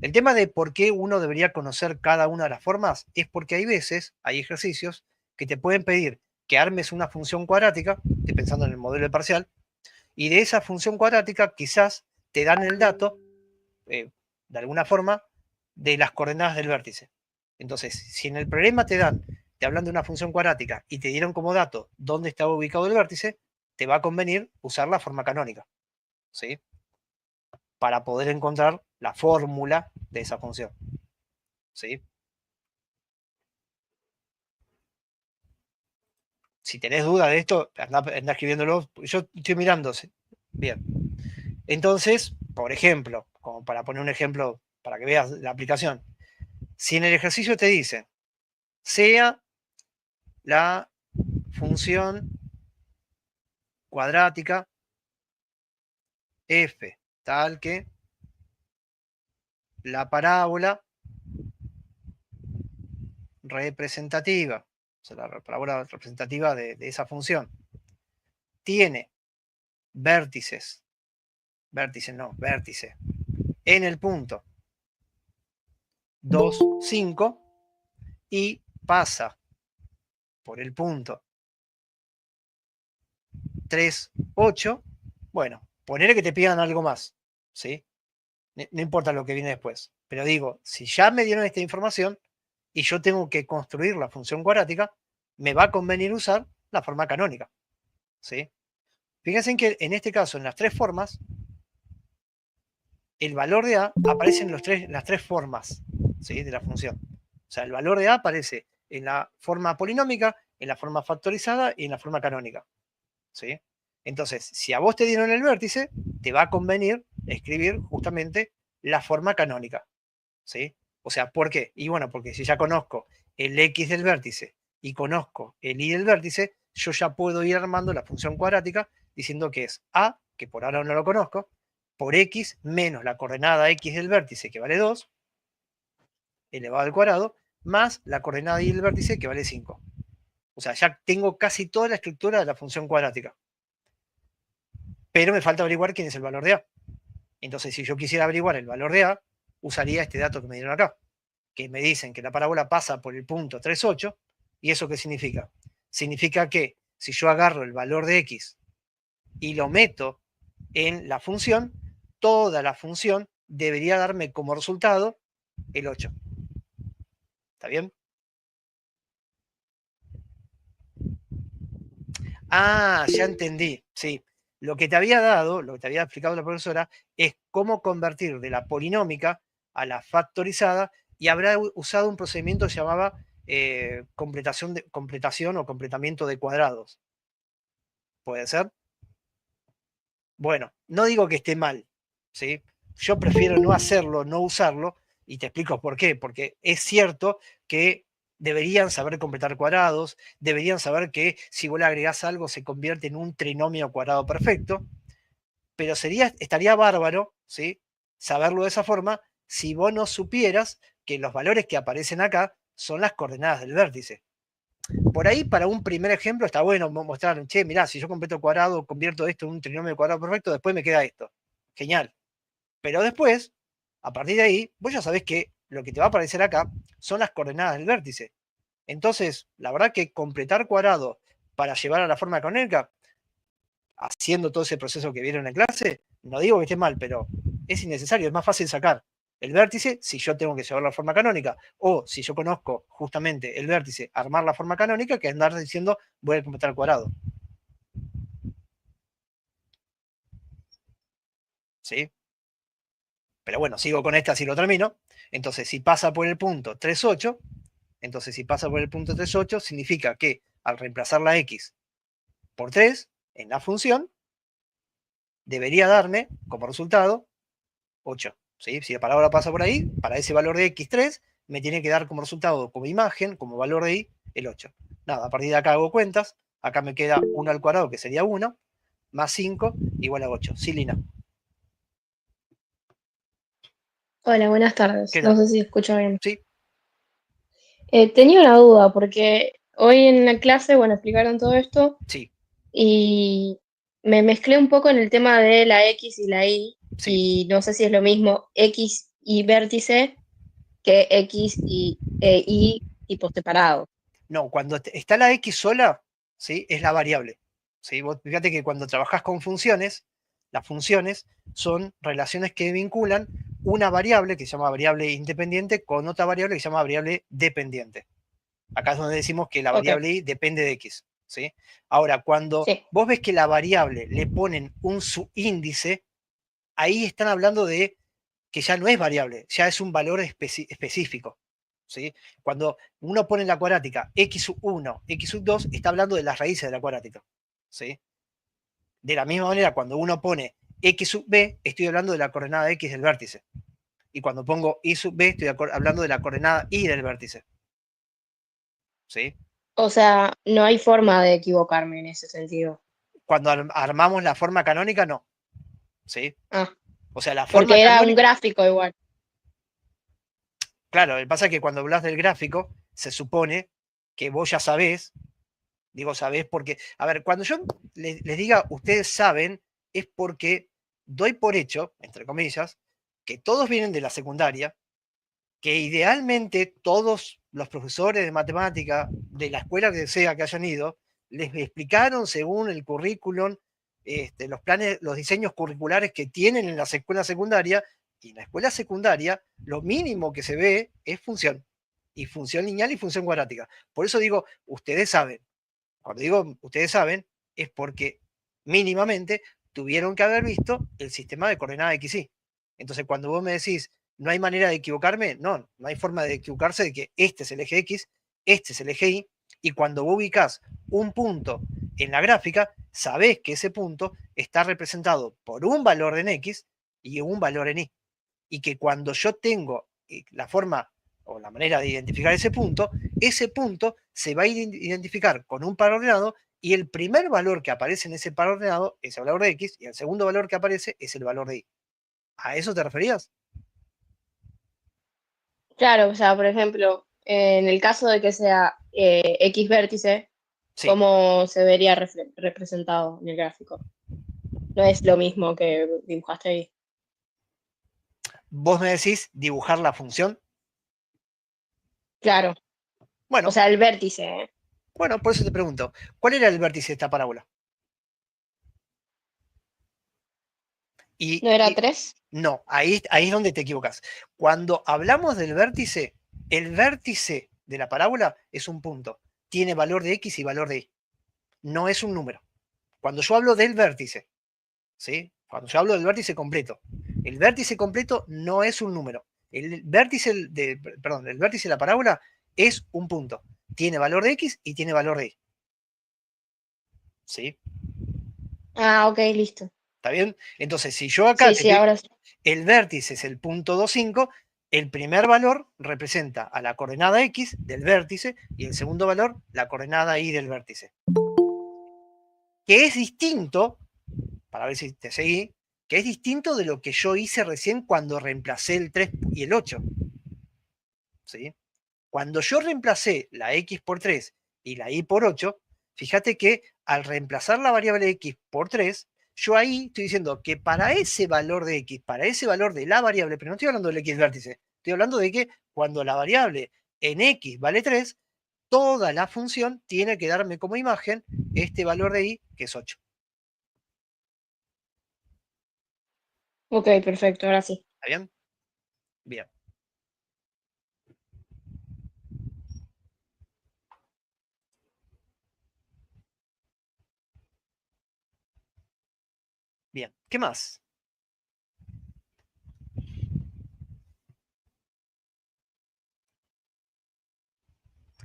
El tema de por qué uno debería conocer cada una de las formas es porque hay veces, hay ejercicios que te pueden pedir que armes una función cuadrática, estoy pensando en el modelo de parcial, y de esa función cuadrática quizás te dan el dato, de alguna forma, de las coordenadas del vértice. Entonces, si en el problema te hablan de una función cuadrática y te dieron como dato dónde estaba ubicado el vértice, te va a convenir usar la forma canónica, ¿sí? Para poder encontrar la fórmula de esa función, ¿sí? Si tenés duda de esto, anda escribiéndolo. Yo estoy mirando. ¿Sí? Bien. Entonces, por ejemplo, como para poner un ejemplo para que veas la aplicación, si en el ejercicio te dice, sea la función cuadrática f tal que la parábola representativa, o sea, la parábola representativa de esa función, tiene vértice en el punto 2, 5 y pasa por el punto 3, 8, bueno, ponele que te pidan algo más, ¿sí? No importa lo que viene después, pero digo, si ya me dieron esta información y yo tengo que construir la función cuadrática, me va a convenir usar la forma canónica, ¿sí? Fíjense que en este caso, en las tres formas, el valor de A aparece en las tres formas, ¿sí? De la función. O sea, el valor de A aparece en la forma polinómica, en la forma factorizada y en la forma canónica, ¿sí? Entonces, si a vos te dieron el vértice, te va a convenir escribir justamente la forma canónica, ¿sí? O sea, ¿por qué? Y bueno, porque si ya conozco el x del vértice y conozco el y del vértice, yo ya puedo ir armando la función cuadrática diciendo que es a, que por ahora no lo conozco, por x menos la coordenada x del vértice, que vale 2, elevado al cuadrado, más la coordenada y del vértice, que vale 5. O sea, ya tengo casi toda la estructura de la función cuadrática. Pero me falta averiguar quién es el valor de a. Entonces, si yo quisiera averiguar el valor de a, usaría este dato que me dieron acá, que me dicen que la parábola pasa por el punto 3,8. ¿Y eso qué significa? Significa que si yo agarro el valor de x y lo meto en la función, toda la función debería darme como resultado el 8. ¿Está bien? Ah, ya entendí. Sí. Lo que te había dado, lo que te había explicado la profesora, es cómo convertir de la polinómica a la factorizada, y habrá usado un procedimiento que se llamaba completación o completamiento de cuadrados. ¿Puede ser? Bueno, no digo que esté mal, ¿sí? Yo prefiero no hacerlo, no usarlo, y te explico por qué. Porque es cierto que deberían saber completar cuadrados, deberían saber que si vos le agregás algo se convierte en un trinomio cuadrado perfecto, pero estaría bárbaro, ¿sí? Saberlo de esa forma si vos no supieras que los valores que aparecen acá son las coordenadas del vértice. Por ahí, para un primer ejemplo, está bueno mostrar, che, mirá, si yo completo cuadrado, convierto esto en un trinomio cuadrado perfecto, después me queda esto. Genial. Pero después, a partir de ahí, vos ya sabés que lo que te va a aparecer acá son las coordenadas del vértice. Entonces, la verdad que completar cuadrado para llevar a la forma canónica, haciendo todo ese proceso que vieron en clase, no digo que esté mal, pero es innecesario, es más fácil sacar el vértice si yo tengo que llevar la forma canónica, o si yo conozco justamente el vértice, armar la forma canónica, que andar diciendo voy a completar el cuadrado. ¿Sí? Pero bueno, sigo con esta, así lo termino. Entonces, si pasa por el punto 3,8, entonces si pasa por el punto 3,8, significa que al reemplazar la x por 3 en la función, debería darme como resultado 8. ¿Sí? Si la palabra pasa por ahí, para ese valor de x3, me tiene que dar como resultado, como imagen, como valor de y, el 8. Nada, a partir de acá hago cuentas. Acá me queda 1 al cuadrado, que sería 1, más 5, igual a 8. Sí, Lina. Hola, buenas tardes. ¿Qué No tal? sé si escucho bien. Sí, Tenía una duda porque hoy en la clase, bueno, explicaron todo esto sí, y me mezclé un poco en el tema de la X y la Y sí. y no sé si es lo mismo X y vértice que X y Y tipo separado. No, cuando está la x sola, ¿sí? Es la variable. ¿Sí? Vos fíjate que cuando trabajás con funciones, las funciones son relaciones que vinculan una variable que se llama variable independiente con otra variable que se llama variable dependiente. Acá es donde decimos que la Ok, variable y depende de x. ¿Sí? Ahora, cuando sí, vos ves que la variable le ponen un subíndice, ahí están hablando de que ya no es variable, ya es un valor específico. ¿Sí? Cuando uno pone en la cuadrática x1, x2, está hablando de las raíces de la cuadrática. ¿Sí? De la misma manera, cuando uno pone x sub b, estoy hablando de la coordenada x del vértice. Y cuando pongo y sub b, estoy hablando de la coordenada y del vértice. ¿Sí? o sea, no hay forma de equivocarme en ese sentido. Cuando armamos la forma canónica, no. ¿Sí? Ah, O sea, la forma porque era un canónica, gráfico igual. claro, lo que pasa es que cuando hablas del gráfico, se supone que vos ya sabés. Digo, ¿sabés? Porque, a ver, cuando yo les diga ustedes saben, es porque doy por hecho, entre comillas, que todos vienen de la secundaria, que idealmente todos los profesores de matemática de la escuela que sea que hayan ido, les explicaron según el currículum, los planes, los diseños curriculares que tienen en la escuela secundaria, y en la escuela secundaria lo mínimo que se ve es función, y función lineal y función cuadrática. Por eso digo, ustedes saben. Cuando digo ustedes saben, es porque mínimamente tuvieron que haber visto el sistema de coordenadas XY. Entonces, cuando vos me decís, no hay manera de equivocarme, no hay forma de equivocarse de que este es el eje X, este es el eje Y, y cuando vos ubicás un punto en la gráfica, sabés que ese punto está representado por un valor en X y un valor en Y. Y que cuando yo tengo la forma o la manera de identificar ese punto se va a identificar con un par ordenado y el primer valor que aparece en ese par ordenado es el valor de X y el segundo valor que aparece es el valor de Y. ¿A eso te referías? Claro, o sea, por ejemplo, en el caso de que sea X vértice, Sí. ¿cómo se vería representado en el gráfico? No es lo mismo que dibujaste ahí. Vos me decís dibujar la función. Claro, Bueno, o sea, el vértice, ¿eh? bueno, por eso te pregunto, ¿cuál era el vértice de esta parábola? ¿No era 3? No, ahí es donde te equivocas. Cuando hablamos del vértice, el vértice de la parábola es un punto. Tiene valor de X y valor de Y. No es un número. Cuando yo hablo del vértice, ¿sí? Cuando yo hablo del vértice completo, el vértice completo no es un número. El vértice el vértice de la parábola es un punto. Tiene valor de X y tiene valor de Y. ¿Sí? Ah, ok, listo. ¿Está bien? Entonces, si yo acá Sí, ahora sí. el vértice es el punto 25, el primer valor representa a la coordenada X del vértice y el segundo valor la coordenada Y del vértice. Que es distinto, para ver si te seguí, que es distinto de lo que yo hice recién cuando reemplacé el 3 y el 8. ¿Sí? Cuando yo reemplacé la X por 3 y la Y por 8, fíjate que al reemplazar la variable X por 3, yo ahí estoy diciendo que para ese valor de X, para ese valor de la variable, pero no estoy hablando del X vértice, estoy hablando de que cuando la variable en X vale 3, toda la función tiene que darme como imagen este valor de Y, que es 8. Ok, perfecto, ahora sí. ¿Está bien? Bien. Bien. ¿Qué más?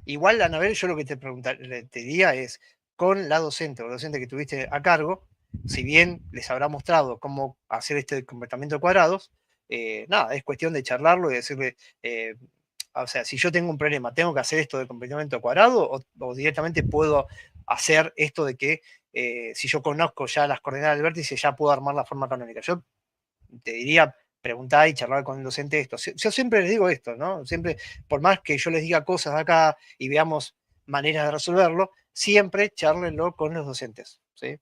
Igual, Anabel, yo lo que te diría es, con la docente o docente que tuviste a cargo, si bien les habrá mostrado cómo hacer este completamiento de cuadrados, nada, es cuestión de charlarlo y decirle, o sea, si yo tengo un problema, ¿tengo que hacer esto de completamiento de cuadrado o directamente puedo hacer esto de que si yo conozco ya las coordenadas del vértice ya puedo armar la forma canónica? Yo te diría preguntar y charlar con el docente esto. Yo siempre les digo esto, ¿no? Siempre, por más que yo les diga cosas acá y veamos maneras de resolverlo, siempre charlenlo con los docentes, ¿sí?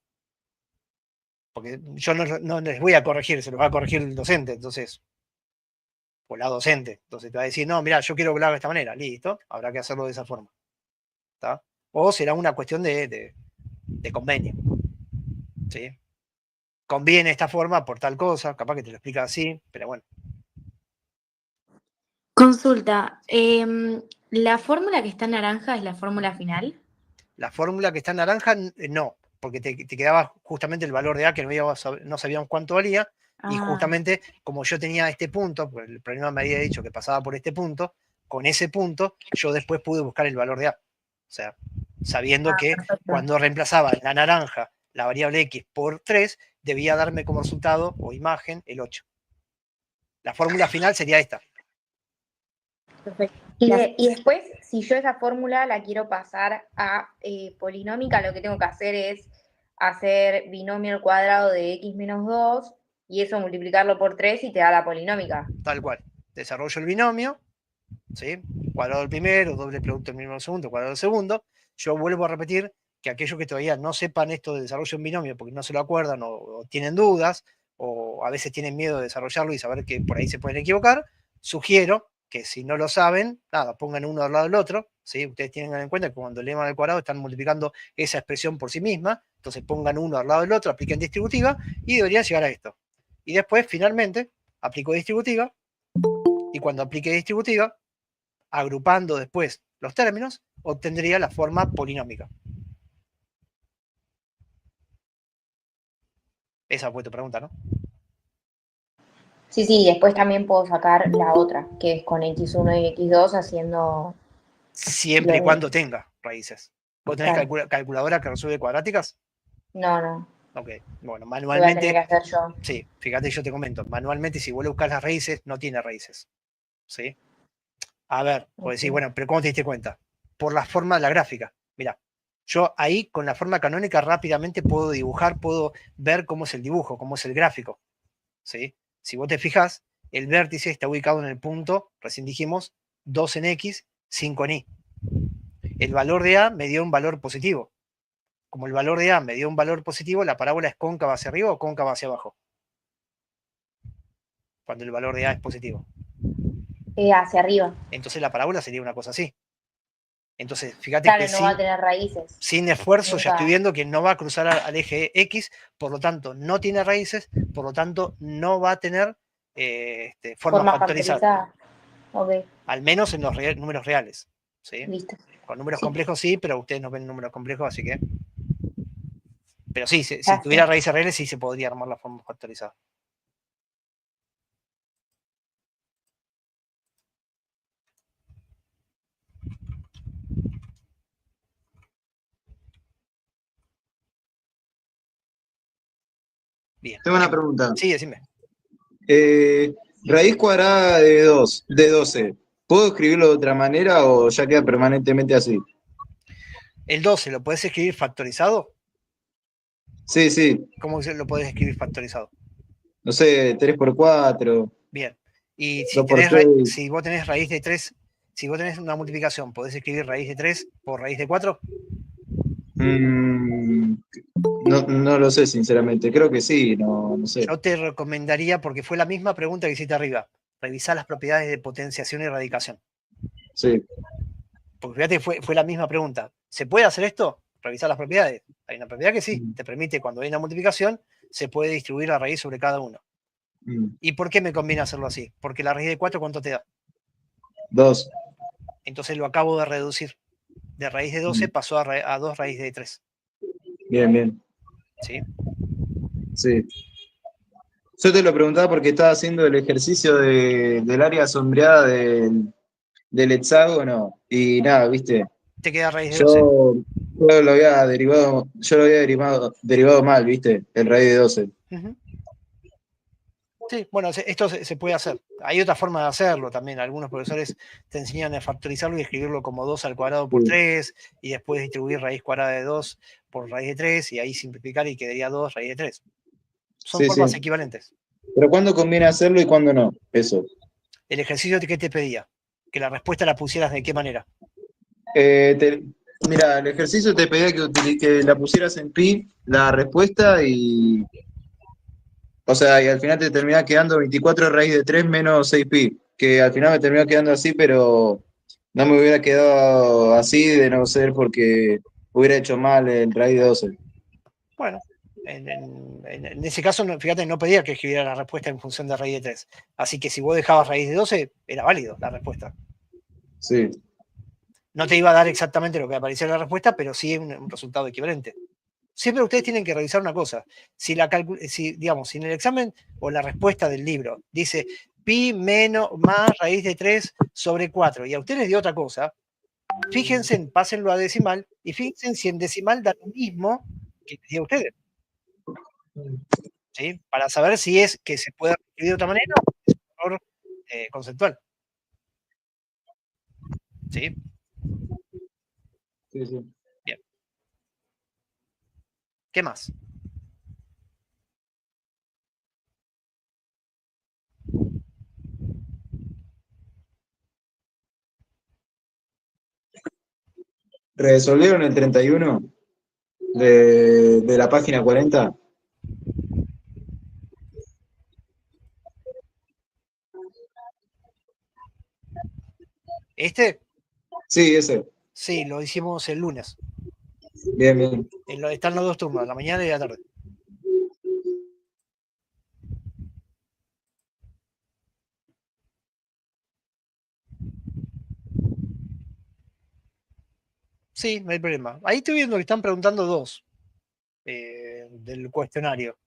Porque yo no les voy a corregir, se los va a corregir el docente, entonces, o la docente. Entonces te va a decir, no, mira, yo quiero que lo haga de esta manera, listo, habrá que hacerlo de esa forma. ¿Está? O será una cuestión de convenio, ¿sí? Conviene esta forma por tal cosa, capaz que te lo explica así, pero bueno. Consulta, ¿la fórmula que está en naranja es la fórmula final? La fórmula que está en naranja, no, porque te quedaba justamente el valor de A que no sabíamos cuánto valía, y Ah, justamente como yo tenía este punto, pues el problema me había dicho que pasaba por este punto, con ese punto yo después pude buscar el valor de A. O sea, sabiendo que perfecto. cuando reemplazaba en la naranja la variable X por 3, debía darme como resultado o imagen el 8. La fórmula final sería esta. Perfecto. Y después, si yo esa fórmula la quiero pasar a polinómica, lo que tengo que hacer es hacer binomio al cuadrado de x menos 2 y eso multiplicarlo por 3 y te da la polinómica. Tal cual. Desarrollo el binomio, ¿sí? Cuadrado del primero, doble producto del mismo segundo, cuadrado del segundo. Yo vuelvo a repetir que aquellos que todavía no sepan esto de desarrollo de un binomio porque no se lo acuerdan o tienen dudas o a veces tienen miedo de desarrollarlo y saber que por ahí se pueden equivocar, sugiero que si no lo saben, nada, pongan uno al lado del otro, ¿sí? Ustedes tienen en cuenta que cuando elevan al cuadrado están multiplicando esa expresión por sí misma, entonces pongan uno al lado del otro, apliquen distributiva y deberían llegar a esto. Y después, finalmente, aplico distributiva y cuando aplique distributiva, agrupando después los términos, obtendría la forma polinómica. Esa fue tu pregunta, ¿no? Sí, después también puedo sacar la otra, que es con x1 y x2 haciendo... Siempre y Lo- cuando tenga raíces. ¿Vos tenés Claro. calculadora que resuelve cuadráticas? No, Ok, bueno, lo voy a tener que manualmente, hacer yo. sí, fíjate, yo te comento, manualmente si vos le buscas las raíces, no tiene raíces, ¿sí? A ver, vos decís, Ok. bueno, pero ¿cómo te diste cuenta? Por la forma de la gráfica. Mira, yo ahí con la forma canónica rápidamente puedo dibujar, puedo ver cómo es el dibujo, cómo es el gráfico, ¿sí? Si vos te fijas, el vértice está ubicado en el punto, recién dijimos, 2 en X, 5 en Y. El valor de A me dio un valor positivo. Como el valor de A me dio un valor positivo, la parábola es cóncava hacia arriba o cóncava hacia abajo, cuando el valor de A es positivo. Hacia arriba. Entonces la parábola sería una cosa así. Entonces, fíjate que Claro, no va a tener raíces. sin esfuerzo ya estoy Nunca. viendo que no va a cruzar al eje X, por lo tanto no tiene raíces, por lo tanto no va a tener forma Forma factorizada, factorizada. Ok, al menos en los números reales. ¿Sí? listo. Con números Sí, complejos sí, pero ustedes no ven números complejos, así que... Pero sí, si ya tuviera sé. raíces reales sí se podría armar la forma factorizada. Bien. Tengo una pregunta. Sí, decime. Raíz cuadrada de 2, de 12. ¿Puedo escribirlo de otra manera o ya queda permanentemente así? El 12, ¿lo podés escribir factorizado? Sí, sí. ¿Cómo lo podés escribir factorizado? No sé, 3 por 4, Bien. Y 2 por 6. si vos tenés raíz de 3, si vos tenés una multiplicación, ¿podés escribir raíz de 3 por raíz de 4? No lo sé, sinceramente. Creo que sí, no sé. Yo te recomendaría, porque fue la misma pregunta que hiciste arriba, revisar las propiedades de potenciación y radicación. Sí. Porque fíjate, fue la misma pregunta. ¿Se puede hacer esto? Revisar las propiedades. Hay una propiedad que sí, te permite, cuando hay una multiplicación, se puede distribuir la raíz sobre cada uno. Mm. ¿Y por qué me conviene hacerlo así? Porque la raíz de 4, ¿cuánto te da? 2. Entonces lo acabo de reducir. De raíz de 12 pasó a 2 raíz de 3. Bien, bien. ¿Sí? Sí. Yo te lo preguntaba porque estaba haciendo el ejercicio del área sombreada del hexágono y nada, viste. Te queda raíz de 12. Yo, yo lo había derivado mal, viste, el raíz de 12. Uh-huh. Sí, bueno, esto se puede hacer. Hay otra forma de hacerlo también. Algunos profesores te enseñan a factorizarlo y escribirlo como 2 al cuadrado por Sí. 3 y después distribuir raíz cuadrada de 2 por raíz de 3 y ahí simplificar y quedaría 2 raíz de 3. Son Sí, formas sí. equivalentes. Pero ¿cuándo conviene hacerlo y cuándo no? Eso. El ejercicio que te pedía, que la respuesta la pusieras de qué manera. Mira, el ejercicio te pedía que la pusieras en pi, la respuesta, o sea, y al final te termina quedando 24 raíz de 3 menos 6 pi, que al final me terminó quedando así, pero no me hubiera quedado así de no ser porque hubiera hecho mal el raíz de 12. Bueno, en ese caso, fíjate, no pedía que escribiera la respuesta en función de raíz de 3. Así que si vos dejabas raíz de 12, era válido la respuesta. Sí. No te iba a dar exactamente lo que aparecía en la respuesta, pero sí un resultado equivalente. Siempre ustedes tienen que revisar una cosa. Digamos, si en el examen o la respuesta del libro dice pi menos más raíz de 3 sobre 4 y a ustedes les dio otra cosa, fíjense, pásenlo a decimal y fíjense si en decimal da lo mismo que les dio a ustedes. ¿Sí? Para saber si es que se puede escribir de otra manera o es un error conceptual. ¿Sí? Sí, sí. Bien. ¿Qué más? ¿Resolvieron el 31 de la página 40? Este, Sí, ese. sí, lo hicimos el lunes. Bien, bien. Están los dos turnos, la mañana y la tarde. Sí, no hay problema. Ahí estoy viendo que están preguntando dos del cuestionario.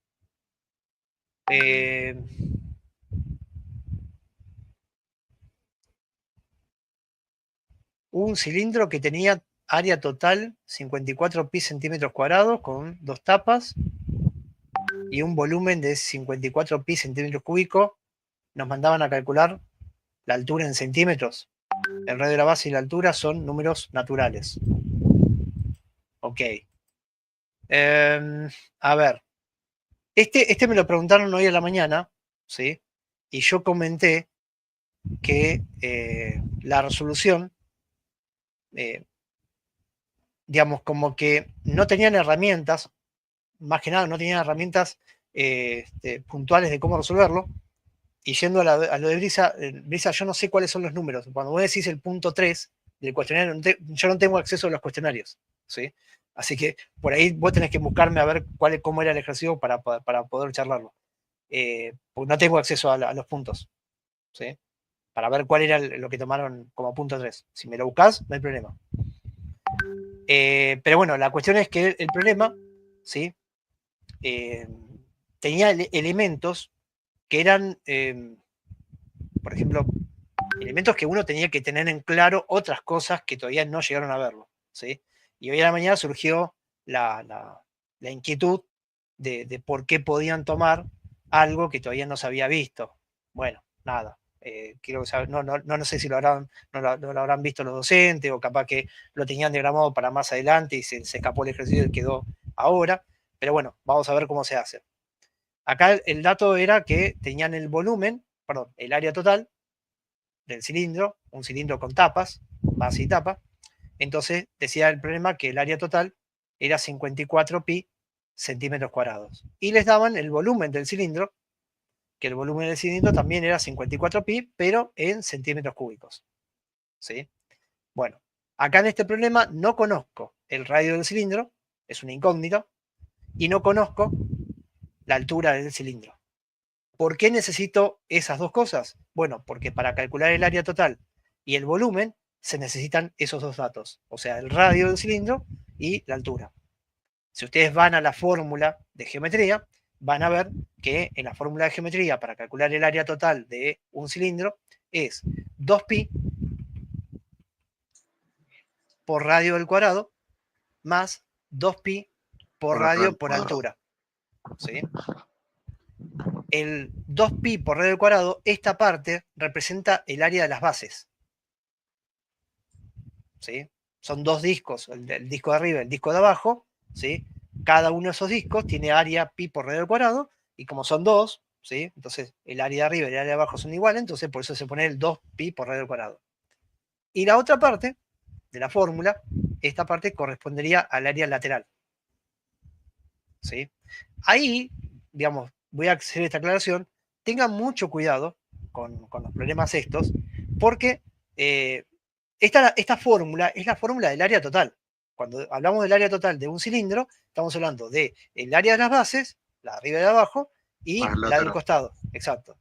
un cilindro que tenía área total 54 pi centímetros cuadrados con 2 tapas y un volumen de 54 pi centímetros cúbicos. Nos mandaban a calcular la altura en centímetros. El radio de la base y la altura son números naturales. Ok. A ver. Este me lo preguntaron hoy a la mañana, ¿sí? Y yo comenté que la resolución, digamos, como que no tenían herramientas, más que nada no tenían herramientas puntuales de cómo resolverlo. Y yendo a lo de Brisa, Brisa, yo no sé cuáles son los números. Cuando vos decís el punto 3 del cuestionario, yo no tengo acceso a los cuestionarios, ¿sí? Así que por ahí vos tenés que buscarme a ver cómo era el ejercicio para poder charlarlo. Porque no tengo acceso a los puntos, ¿sí? Para ver cuál era lo que tomaron como punto 3. Si me lo buscás, no hay problema. Pero bueno, la cuestión es que el problema, ¿sí? Tenía elementos que eran, por ejemplo, elementos que uno tenía que tener en claro otras cosas que todavía no llegaron a verlo, ¿sí? Y hoy a la mañana surgió la inquietud de por qué podían tomar algo que todavía no se había visto. Bueno, nada. Quiero saber, no sé si no lo habrán visto los docentes o capaz que lo tenían diagramado para más adelante y se escapó el ejercicio y quedó ahora. Pero bueno, vamos a ver cómo se hace. Acá el dato era que tenían el volumen, perdón, el área total del cilindro, un cilindro con tapas, base y tapa. Entonces decía el problema que el área total era 54 pi centímetros cuadrados. Y les daban el volumen del cilindro, que el volumen del cilindro también era 54 pi, pero en centímetros cúbicos. ¿Sí? Bueno, acá en este problema no conozco el radio del cilindro, es una incógnita, y no conozco la altura del cilindro. ¿Por qué necesito esas dos cosas? Bueno, porque para calcular el área total y el volumen se necesitan esos dos datos, o sea, el radio del cilindro y la altura. Si ustedes van a la fórmula de geometría, van a ver que en la fórmula de geometría para calcular el área total de un cilindro es 2pi por radio al cuadrado más 2pi por radio por altura. ¿Sí? El 2pi por radio al cuadrado, esta parte representa el área de las bases. ¿Sí? Son dos discos, el disco de arriba y el disco de abajo. ¿Sí? Cada uno de esos discos tiene área pi por radio al cuadrado, y como son dos, ¿sí? Entonces el área de arriba y el área de abajo son iguales, entonces por eso se pone el 2pi por radio al cuadrado. Y la otra parte de la fórmula, esta parte correspondería al área lateral. ¿Sí? Ahí, digamos, voy a hacer esta aclaración, tengan mucho cuidado con los problemas estos, porque esta fórmula es la fórmula del área total. Cuando hablamos del área total de un cilindro, estamos hablando del área de las bases, la de arriba y de abajo, y la del costado. Exacto.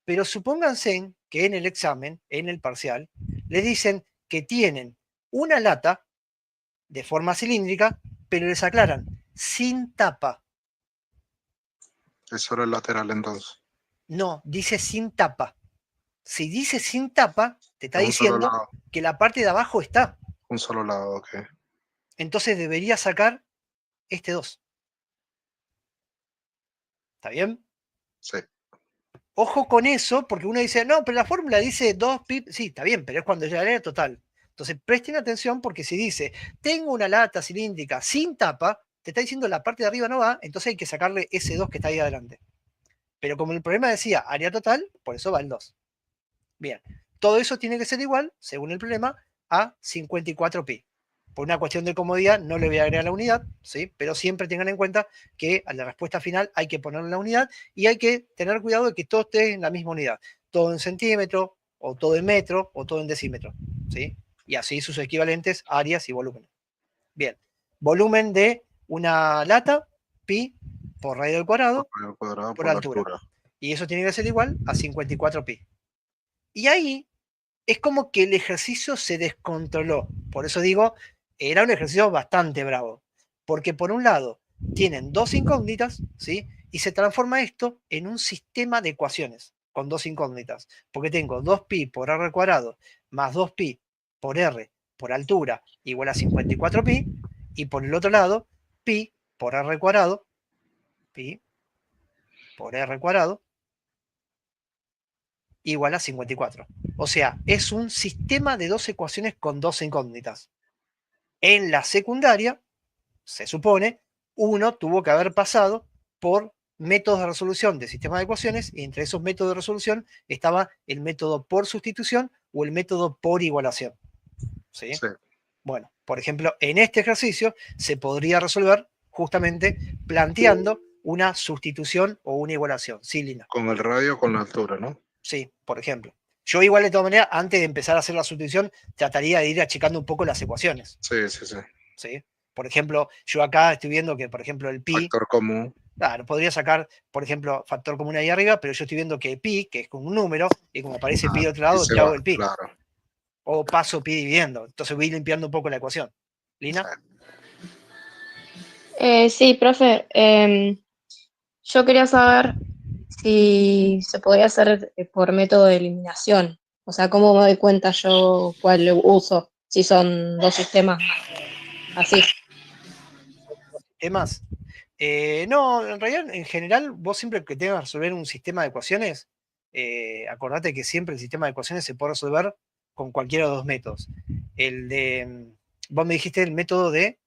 Pero supónganse que en el examen, en el parcial, les dicen que tienen una lata de forma cilíndrica, pero les aclaran, sin tapa. Es solo el lateral entonces. No, dice sin tapa. Si dice sin tapa, te está diciendo que la parte de abajo está. Un solo lado, ok. Entonces debería sacar este 2. ¿Está bien? Sí. Ojo con eso, porque uno dice, no, pero la fórmula dice 2pi. Sí, está bien, pero es cuando es la área total. Entonces presten atención, porque si dice, tengo una lata cilíndrica sin tapa, te está diciendo la parte de arriba no va, entonces hay que sacarle ese 2 que está ahí adelante. Pero como el problema decía área total, por eso va el 2. Bien, todo eso tiene que ser igual, según el problema, a 54pi. Por una cuestión de comodidad no le voy a agregar la unidad, ¿sí? Pero siempre tengan en cuenta que a la respuesta final hay que ponerle la unidad y hay que tener cuidado de que todo esté en la misma unidad. Todo en centímetro, o todo en metro, o todo en decímetro, ¿sí? Y así sus equivalentes, áreas y volúmenes. Bien, volumen de una lata, pi por radio al cuadrado, por altura. Y eso tiene que ser igual a 54pi. Y ahí es como que el ejercicio se descontroló. Por eso digo, era un ejercicio bastante bravo. Porque por un lado, tienen dos incógnitas, ¿sí? Y se transforma esto en un sistema de ecuaciones con dos incógnitas, porque tengo 2pi por r cuadrado más 2pi por r por altura igual a 54pi, y por el otro lado, pi por r cuadrado, pi por r cuadrado, igual a 54. O sea, es un sistema de dos ecuaciones con dos incógnitas. En la secundaria, se supone, uno tuvo que haber pasado por métodos de resolución de sistemas de ecuaciones, y entre esos métodos de resolución estaba el método por sustitución o el método por igualación. ¿Sí? Sí. Bueno, por ejemplo, en este ejercicio se podría resolver justamente planteando una sustitución o una igualación. Sí, Lina. Con el radio, con la altura, ¿no? Sí, por ejemplo. Yo igual de todas maneras, antes de empezar a hacer la sustitución, trataría de ir achicando un poco las ecuaciones. Sí, sí, sí. ¿Sí? Por ejemplo, yo acá estoy viendo que, por ejemplo, el pi, Factor común. claro, podría sacar, por ejemplo, factor común ahí arriba, pero yo estoy viendo que pi, que es como un número, y como aparece pi de otro Y lado, se te hago va, el pi. claro. O paso pi dividiendo. Entonces voy limpiando un poco la ecuación. ¿Lina? Sí, profe. Yo quería saber si se podía hacer por método de eliminación. O sea, ¿cómo me doy cuenta yo cuál uso? Si son dos sistemas así. ¿Temas? No, en realidad, en general, vos siempre que tengas que resolver un sistema de ecuaciones, acordate que siempre el sistema de ecuaciones se puede resolver con cualquiera de los métodos. El de, vos me dijiste el método de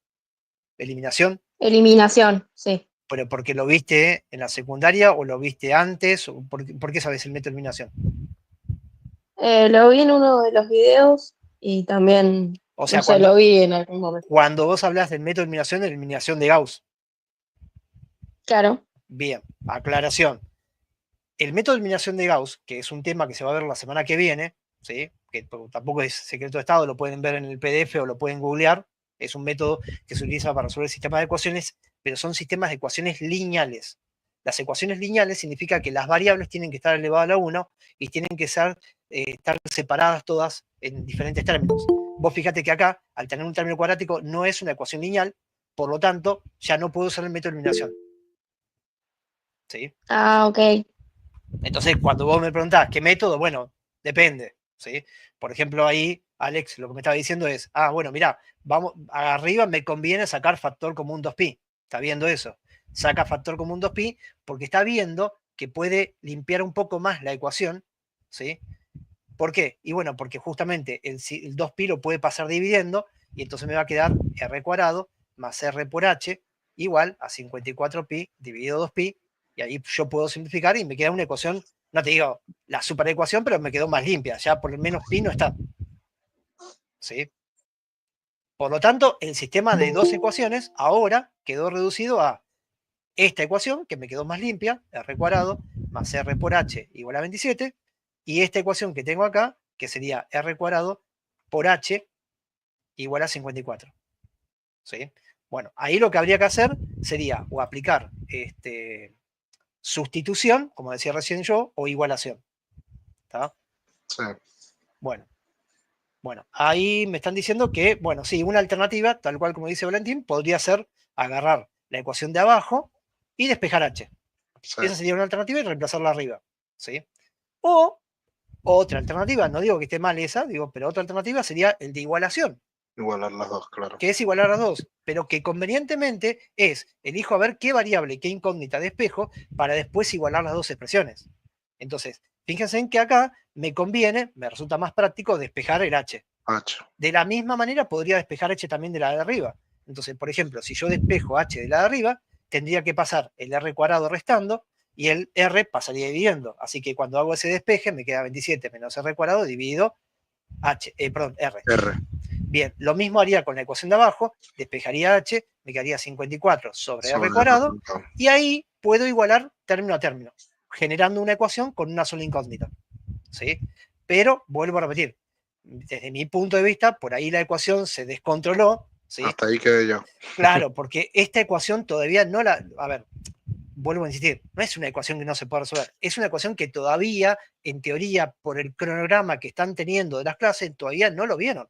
eliminación, Eliminación, sí. pero porque lo viste en la secundaria o lo viste antes, o por qué sabes el método de eliminación? Lo vi en uno de los videos y también, O sea, no sé, lo vi en algún momento. cuando vos hablas del método de eliminación de Gauss. Claro. Bien, aclaración. El método de eliminación de Gauss, que es un tema que se va a ver la semana que viene, ¿sí? Que tampoco es secreto de Estado, lo pueden ver en el PDF o lo pueden googlear. Es un método que se utiliza para resolver sistemas de ecuaciones, pero son sistemas de ecuaciones lineales. Las ecuaciones lineales significa que las variables tienen que estar elevadas a la 1 y tienen que estar separadas todas en diferentes términos. Vos fíjate que acá, al tener un término cuadrático, no es una ecuación lineal, por lo tanto, ya no puedo usar el método de eliminación. ¿Sí? Ah, ok. Entonces, cuando vos me preguntás qué método, bueno, depende, ¿sí? Por ejemplo, ahí, Alex, lo que me estaba diciendo es, bueno, mira, vamos, arriba me conviene sacar factor común 2pi. Está viendo eso. Saca factor común 2pi porque está viendo que puede limpiar un poco más la ecuación, ¿sí? ¿Por qué? Y bueno, porque justamente el 2pi lo puede pasar dividiendo y entonces me va a quedar r cuadrado más r por h igual a 54pi dividido 2pi, y ahí yo puedo simplificar y me queda una ecuación, no te digo la superecuación, pero me quedó más limpia, ya por lo menos pi no está. ¿Sí? Por lo tanto, el sistema de dos ecuaciones ahora quedó reducido a esta ecuación, que me quedó más limpia, r cuadrado más r por h igual a 27, y esta ecuación que tengo acá, que sería r cuadrado por h igual a 54. ¿Sí? Bueno, ahí lo que habría que hacer sería o aplicar sustitución, como decía recién yo, o igualación. ¿Está? Sí. Bueno, ahí me están diciendo que, bueno, sí, una alternativa, tal cual como dice Valentín, podría ser agarrar la ecuación de abajo y despejar h. Sí. Esa sería una alternativa y reemplazarla arriba. ¿Sí? O otra alternativa, no digo que esté mal esa, digo, pero otra alternativa sería el de igualación. Igualar las dos, claro. Que es igualar a las dos, pero que convenientemente es, elijo a ver qué variable, qué incógnita despejo, para después igualar las dos expresiones. Entonces, fíjense en que acá me conviene, me resulta más práctico despejar el h. De la misma manera podría despejar h también de la de arriba. Entonces, por ejemplo, si yo despejo h de la de arriba, tendría que pasar el r cuadrado restando y el r pasaría dividiendo. Así que cuando hago ese despeje me queda 27 menos r cuadrado dividido r. Bien, lo mismo haría con la ecuación de abajo, despejaría h, me quedaría 54 sobre r cuadrado, y ahí puedo igualar término a término, generando una ecuación con una sola incógnita. ¿Sí? Pero, vuelvo a repetir, desde mi punto de vista, por ahí la ecuación se descontroló. ¿Sí? Hasta ahí quedé yo. Claro, porque esta ecuación todavía no la... A ver, vuelvo a insistir, no es una ecuación que no se puede resolver, es una ecuación que todavía, en teoría, por el cronograma que están teniendo de las clases, todavía no lo vieron.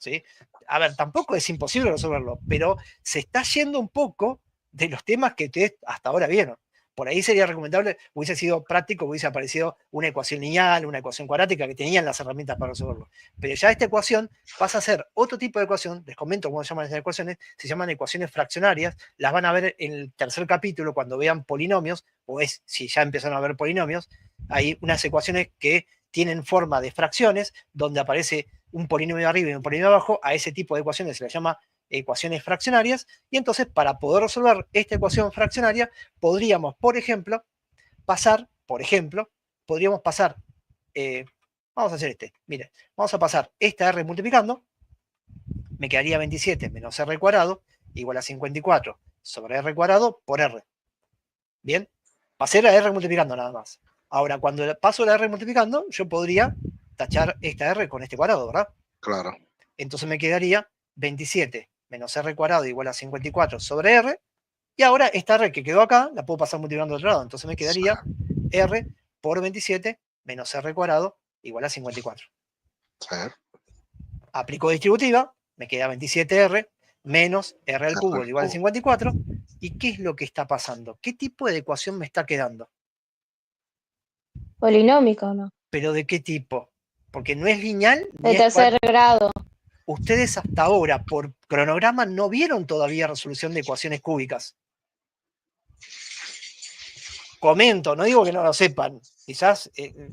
¿Sí? A ver, tampoco es imposible resolverlo, pero se está yendo un poco de los temas que ustedes hasta ahora vieron. Por ahí sería recomendable, hubiese sido práctico, hubiese aparecido una ecuación lineal, una ecuación cuadrática, que tenían las herramientas para resolverlo. Pero ya esta ecuación pasa a ser otro tipo de ecuación, les comento cómo se llaman estas ecuaciones, se llaman ecuaciones fraccionarias, las van a ver en el tercer capítulo cuando vean polinomios, o es si ya empezaron a ver polinomios, hay unas ecuaciones que tienen forma de fracciones, donde aparece un polinomio arriba y un polinomio abajo, a ese tipo de ecuaciones se les llama ecuaciones fraccionarias, y entonces para poder resolver esta ecuación fraccionaria, podríamos, por ejemplo, podríamos pasar, vamos a hacer mire, vamos a pasar esta R multiplicando, me quedaría 27 menos R cuadrado igual a 54 sobre R cuadrado por R. Bien, pasé la R multiplicando nada más. Ahora, cuando paso la R multiplicando, yo podría tachar esta R con este cuadrado, ¿verdad? Claro. Entonces me quedaría 27 menos R cuadrado igual a 54 sobre R, y ahora esta R que quedó acá, la puedo pasar multiplicando al otro lado, entonces me quedaría R por 27 menos R cuadrado igual a 54. Sí. Aplico distributiva, me queda 27R menos R al cubo igual a 54, ¿y qué es lo que está pasando? ¿Qué tipo de ecuación me está quedando? Polinómico, ¿no? ¿Pero de qué tipo? Porque no es lineal. De tercer grado. Ustedes hasta ahora, por cronograma, no vieron todavía resolución de ecuaciones cúbicas. Comento, no digo que no lo sepan. Quizás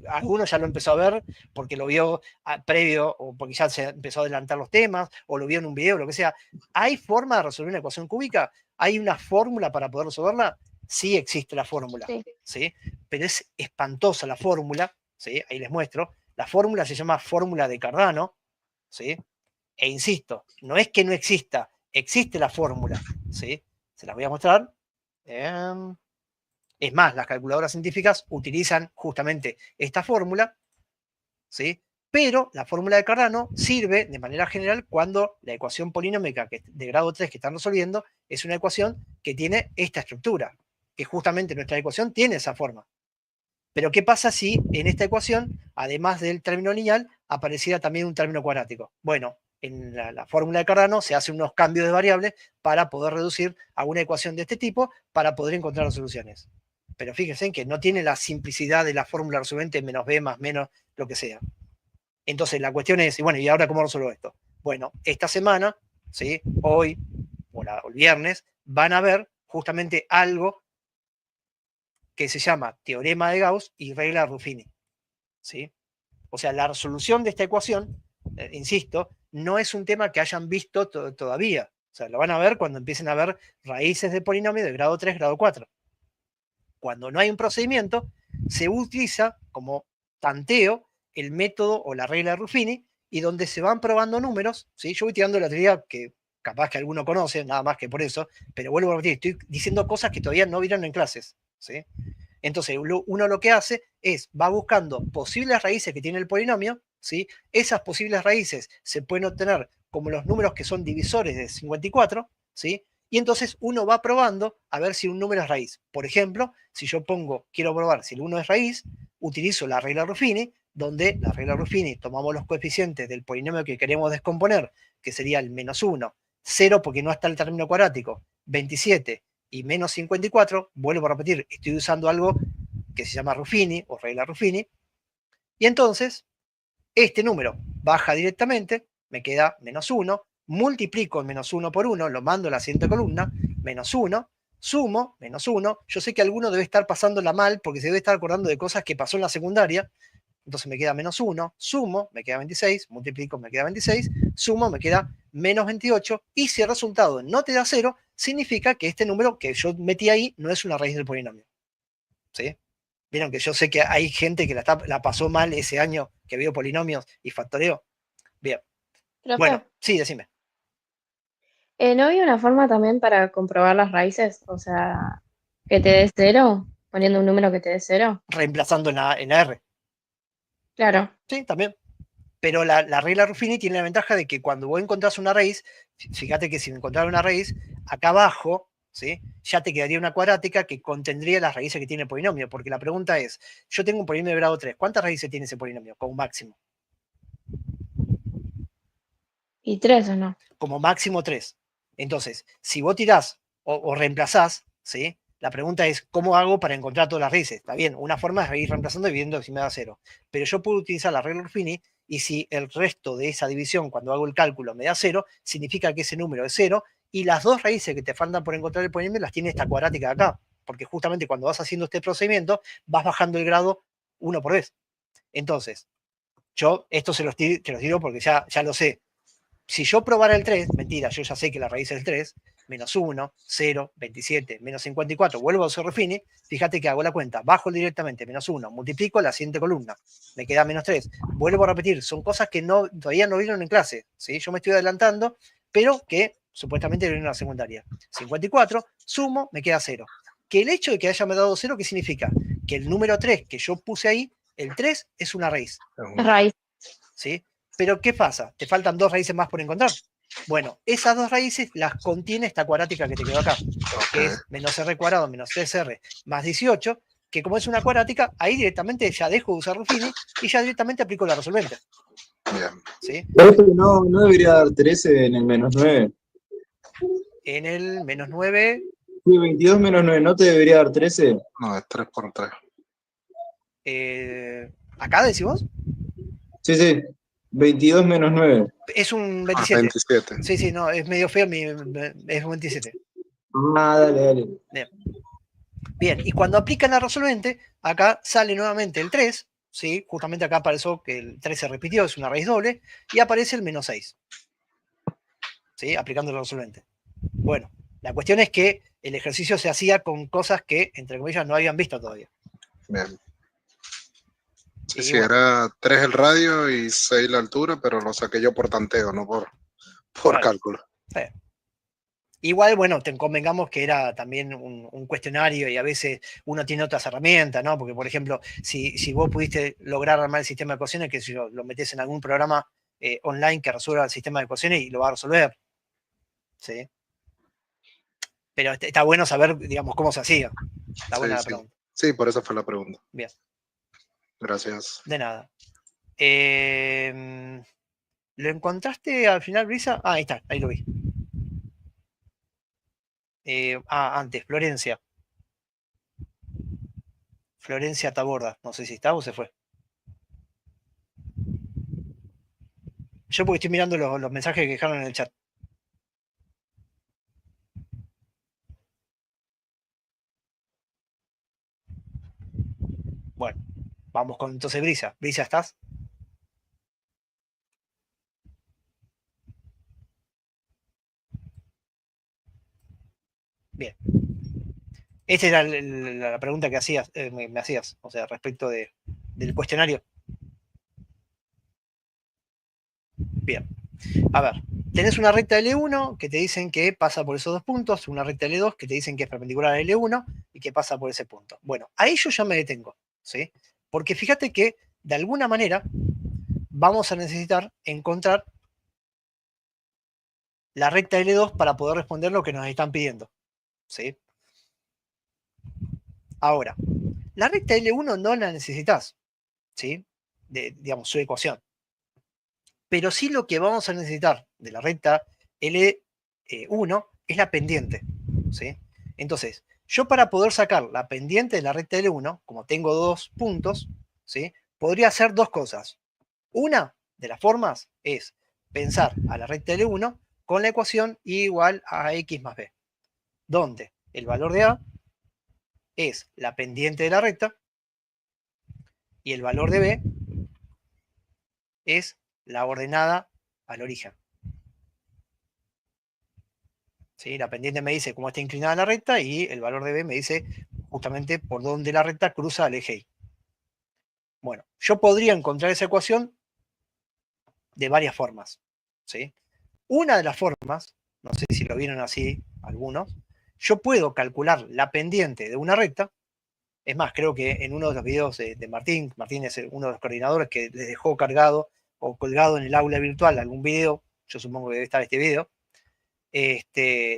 alguno ya lo empezó a ver porque lo vio previo, o porque ya se empezó a adelantar los temas, o lo vio en un video, lo que sea. ¿Hay forma de resolver una ecuación cúbica? ¿Hay una fórmula para poder resolverla? Sí existe la fórmula, ¿sí? Pero es espantosa la fórmula, ¿sí? Ahí les muestro. La fórmula se llama fórmula de Cardano, ¿sí? E insisto, no es que no exista, existe la fórmula, ¿sí? Se las voy a mostrar. Es más, las calculadoras científicas utilizan justamente esta fórmula, ¿sí? Pero la fórmula de Cardano sirve de manera general cuando la ecuación polinómica de grado 3 que están resolviendo es una ecuación que tiene esta estructura, que justamente nuestra ecuación tiene esa forma. Pero ¿qué pasa si en esta ecuación, además del término lineal, apareciera también un término cuadrático? Bueno, en la fórmula de Cardano se hacen unos cambios de variables para poder reducir a una ecuación de este tipo para poder encontrar las soluciones. Pero fíjense que no tiene la simplicidad de la fórmula resolvente menos b más menos lo que sea. Entonces la cuestión es, y bueno, ¿y ahora cómo resuelvo esto? Bueno, esta semana, ¿sí? Hoy o el viernes, van a ver justamente algo que se llama teorema de Gauss y regla de Ruffini, ¿sí? O sea, la resolución de esta ecuación, insisto, no es un tema que hayan visto todavía. O sea, lo van a ver cuando empiecen a ver raíces de polinomio de grado 3, grado 4. Cuando no hay un procedimiento, se utiliza como tanteo el método o la regla de Ruffini, y donde se van probando números, ¿sí? Yo voy tirando la teoría que capaz que alguno conoce, nada más que por eso, pero vuelvo a repetir, estoy diciendo cosas que todavía no vieron en clases, ¿sí? Entonces, uno lo que hace es, va buscando posibles raíces que tiene el polinomio, ¿sí? Esas posibles raíces se pueden obtener como los números que son divisores de 54, ¿sí? Y entonces uno va probando a ver si un número es raíz. Por ejemplo, si yo quiero probar si el 1 es raíz, utilizo la regla Ruffini, donde la regla Ruffini tomamos los coeficientes del polinomio que queremos descomponer, que sería el menos 1, 0 porque no está el término cuadrático, 27 y menos 54, vuelvo a repetir, estoy usando algo que se llama Ruffini o regla Ruffini, y entonces este número baja directamente, me queda menos 1, multiplico el menos 1 por 1, lo mando a la siguiente columna, menos 1, sumo, menos 1, yo sé que alguno debe estar pasándola mal porque se debe estar acordando de cosas que pasó en la secundaria, entonces me queda menos 1, sumo, me queda 26, multiplico, me queda 26, sumo, me queda menos 28, y si el resultado no te da 0, significa que este número que yo metí ahí no es una raíz del polinomio. ¿Sí? Vieron que yo sé que hay gente que la pasó mal ese año que vio polinomios y factoreo. Bien. Profe, Bueno, sí, decime. ¿no había una forma también para comprobar las raíces? O sea, que te dé 0, poniendo un número que te dé 0. Reemplazando en la R. Claro. Sí, también. Pero la regla Ruffini tiene la ventaja de que cuando vos encontrás una raíz, fíjate que si encontrás una raíz, acá abajo, ¿sí? Ya te quedaría una cuadrática que contendría las raíces que tiene el polinomio. Porque la pregunta es, yo tengo un polinomio de grado 3, ¿cuántas raíces tiene ese polinomio como máximo? ¿Y 3 o no? Como máximo 3. Entonces, si vos tirás o reemplazás, ¿sí? La pregunta es, ¿cómo hago para encontrar todas las raíces? Está bien, una forma es ir reemplazando y viendo si me da 0. Pero yo puedo utilizar la regla Ruffini y si el resto de esa división, cuando hago el cálculo, me da 0, significa que ese número es 0 y las dos raíces que te faltan por encontrar el polinomio las tiene esta cuadrática de acá. Porque justamente cuando vas haciendo este procedimiento, vas bajando el grado uno por vez. Entonces, yo esto te los digo porque ya lo sé. Si yo probara el 3, mentira, yo ya sé que la raíz es el 3, menos 1, 0, 27, menos 54, vuelvo a hacer Ruffini, fíjate que hago la cuenta, bajo directamente menos 1, multiplico la siguiente columna, me queda menos 3, vuelvo a repetir, son cosas que todavía no vieron en clase, ¿sí? Yo me estoy adelantando, pero que supuestamente vienen en la secundaria. 54, sumo, me queda 0. Que el hecho de que haya me dado 0, ¿qué significa? Que el número 3 que yo puse ahí, el 3 es una raíz. Raíz. ¿Sí? Pero ¿qué pasa? Te faltan dos raíces más por encontrar. Bueno, esas dos raíces las contiene esta cuadrática que te quedó acá, que es menos r cuadrado menos 3r más 18, que como es una cuadrática, ahí directamente ya dejo de usar Ruffini y ya directamente aplico la resolvente. Bien. ¿Sí? Por eso no debería dar 13 en el menos 9. En el menos 9, Sí, 22 menos 9, ¿no te debería dar 13? No, es 3 por 3. ¿acá decís vos? Sí, 22 menos 9. Es un Ah, 27. 27. Sí, no, es medio feo, es un 27. Ah, dale. Bien, y cuando aplican la resolvente, acá sale nuevamente el 3, ¿sí? Justamente acá apareció que el 3 se repitió, es una raíz doble, y aparece el menos 6, ¿sí? Aplicando la resolvente. Bueno, la cuestión es que el ejercicio se hacía con cosas que, entre comillas, no habían visto todavía. Bien. Sí, Y sí, bueno, era 3 el radio y 6 la altura, pero lo saqué yo por tanteo, no por Claro. cálculo. Igual, bueno, te convengamos que era también un cuestionario y a veces uno tiene otras herramientas, ¿no? Porque, por ejemplo, si vos pudiste lograr armar el sistema de ecuaciones, que si lo metés en algún programa online que resuelva el sistema de ecuaciones y lo va a resolver, ¿sí? Pero está bueno saber, digamos, cómo se hacía. Está buena la Sí. pregunta. Sí, por eso fue la pregunta. Bien, Gracias. de nada. ¿Lo encontraste al final, Brisa? Ah, ahí está, ahí lo vi. Antes, Florencia. Florencia Taborda. No sé si está o se fue. Yo porque estoy mirando los mensajes que dejaron en el chat. Bueno, vamos con entonces Brisa. Brisa, ¿estás? Bien. Esa era la pregunta que hacías, me hacías, o sea, respecto del cuestionario. Bien. A ver, tenés una recta L1 que te dicen que pasa por esos dos puntos, una recta L2 que te dicen que es perpendicular a L1 y que pasa por ese punto. Bueno, ahí yo ya me detengo, ¿sí? Porque fíjate que, de alguna manera, vamos a necesitar encontrar la recta L2 para poder responder lo que nos están pidiendo, ¿sí? Ahora, la recta L1 no la necesitas, ¿sí? Digamos, su ecuación. Pero sí lo que vamos a necesitar de la recta L1 es la pendiente, ¿sí? Entonces, yo para poder sacar la pendiente de la recta L1, como tengo dos puntos, ¿sí? Podría hacer dos cosas. Una de las formas es pensar a la recta L1 con la ecuación y igual a x más b, donde el valor de a es la pendiente de la recta y el valor de b es la ordenada al origen. ¿Sí? La pendiente me dice cómo está inclinada la recta y el valor de b me dice justamente por dónde la recta cruza el eje Y. Bueno, yo podría encontrar esa ecuación de varias formas, ¿sí? Una de las formas, no sé si lo vieron así algunos, yo puedo calcular la pendiente de una recta. Es más, creo que en uno de los videos de Martín es uno de los coordinadores que les dejó cargado o colgado en el aula virtual algún video, yo supongo que debe estar este video,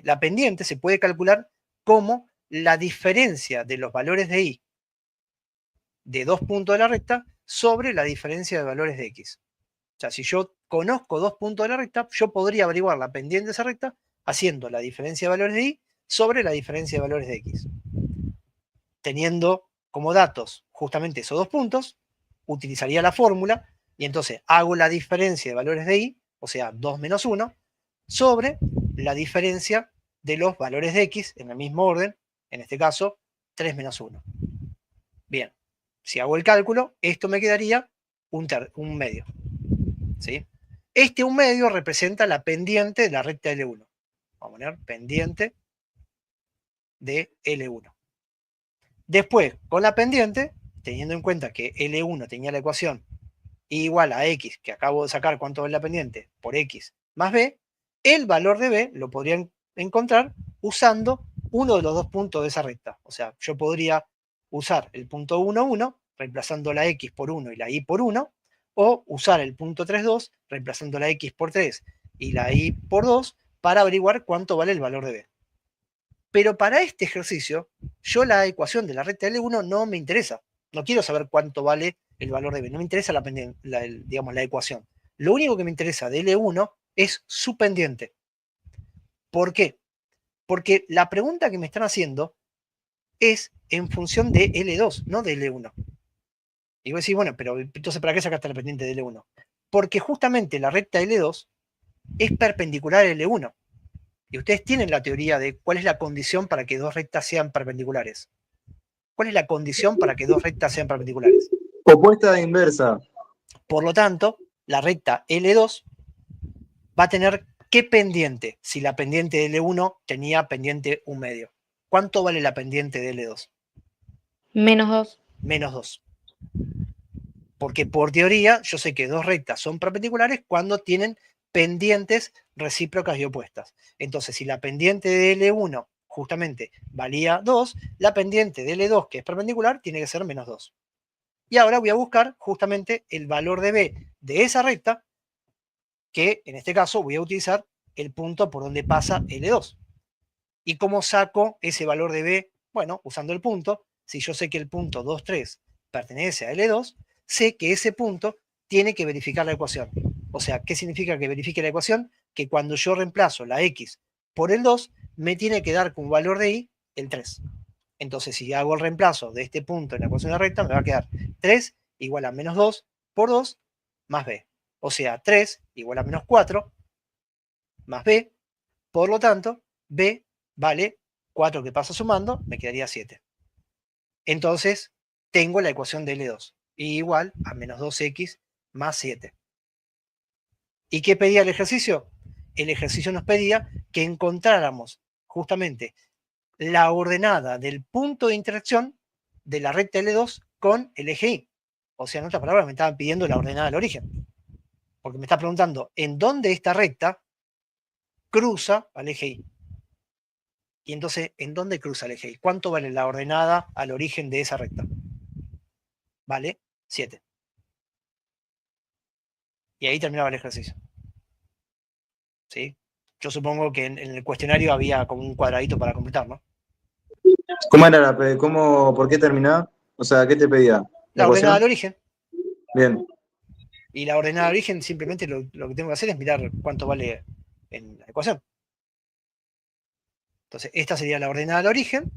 la pendiente se puede calcular como la diferencia de los valores de y de dos puntos de la recta sobre la diferencia de valores de x. O sea, si yo conozco dos puntos de la recta, yo podría averiguar la pendiente de esa recta haciendo la diferencia de valores de y sobre la diferencia de valores de x. teniendo como datos justamente esos dos puntos, utilizaría la fórmula y entonces hago la diferencia de valores de y, o sea, 2 menos 1, sobre la diferencia de los valores de x en el mismo orden, en este caso 3 menos 1. Bien, si hago el cálculo, esto me quedaría un medio. ¿Sí? Este 1 medio representa la pendiente de la recta L1. Vamos a poner pendiente de L1. Después, con la pendiente, teniendo en cuenta que L1 tenía la ecuación y igual a x, que acabo de sacar cuánto es la pendiente, por x más b, el valor de b lo podría encontrar usando uno de los dos puntos de esa recta. O sea, yo podría usar el punto 1, 1, reemplazando la x por 1 y la y por 1, o usar el punto 3, 2, reemplazando la x por 3 y la y por 2, para averiguar cuánto vale el valor de b. Pero para este ejercicio, yo la ecuación de la recta L1 no me interesa. No quiero saber cuánto vale el valor de b. No me interesa la ecuación. Lo único que me interesa de L1 es su pendiente. ¿Por qué? Porque la pregunta que me están haciendo es en función de L2, no de L1. Y vos decís, bueno, pero entonces ¿para qué sacaste la pendiente de L1? Porque justamente la recta L2 es perpendicular a L1. Y ustedes tienen la teoría de cuál es la condición para que dos rectas sean perpendiculares. ¿Cuál es la condición para que dos rectas sean perpendiculares? Opuesta e inversa. Por lo tanto, la recta L2 va a tener ¿qué pendiente? Si la pendiente de L1 tenía pendiente 1 medio. ¿Cuánto vale la pendiente de L2? Menos 2. Menos 2. Porque por teoría yo sé que dos rectas son perpendiculares cuando tienen pendientes recíprocas y opuestas. Entonces, si la pendiente de L1 justamente valía 2, la pendiente de L2, que es perpendicular, tiene que ser menos 2. Y ahora voy a buscar justamente el valor de B de esa recta, que en este caso voy a utilizar el punto por donde pasa L2. ¿Y cómo saco ese valor de B? Bueno, usando el punto. Si yo sé que el punto 2, 3 pertenece a L2, sé que ese punto tiene que verificar la ecuación. O sea, ¿qué significa que verifique la ecuación? Que cuando yo reemplazo la x por el 2, me tiene que dar como valor de y el 3. Entonces, si hago el reemplazo de este punto en la ecuación de recta, me va a quedar 3 igual a menos 2 por 2 más b. O sea, 3 igual a menos 4 más b. Por lo tanto, b vale 4 que pasa sumando, me quedaría 7. Entonces, tengo la ecuación de L2, igual a menos 2x más 7. ¿Y qué pedía el ejercicio? El ejercicio nos pedía que encontráramos justamente la ordenada del punto de interacción de la recta L2 con el eje Y. O sea, en otras palabras, me estaban pidiendo la ordenada del origen. Porque me está preguntando en dónde esta recta cruza al eje Y. Y entonces, ¿en dónde cruza el eje Y? ¿Cuánto vale la ordenada al origen de esa recta? Vale 7. Y ahí terminaba el ejercicio. ¿Sí? Yo supongo que en el cuestionario había como un cuadradito para completar, ¿no? ¿Cómo era por qué terminaba? O sea, ¿qué te pedía? La ordenada del origen. Bien. Y la ordenada del origen simplemente lo que tengo que hacer es mirar cuánto vale en la ecuación. Entonces, esta sería la ordenada del origen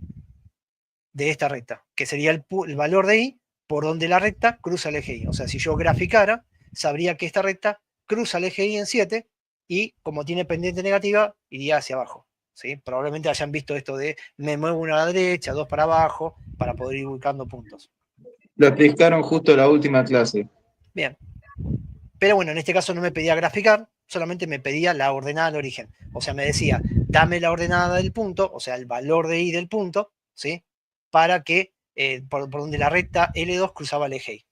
de esta recta, que sería el valor de y por donde la recta cruza el eje Y. O sea, si yo graficara, sabría que esta recta cruza el eje Y en 7 y como tiene pendiente negativa, iría hacia abajo. ¿Sí? Probablemente hayan visto esto de me muevo una a la derecha, 2 para abajo, para poder ir ubicando puntos. Lo explicaron justo en la última clase. Bien. Pero bueno, en este caso no me pedía graficar, solamente me pedía la ordenada del origen. O sea, me decía, dame la ordenada del punto, o sea, el valor de y del punto, ¿sí? Para que, por donde la recta L2 cruzaba el eje Y.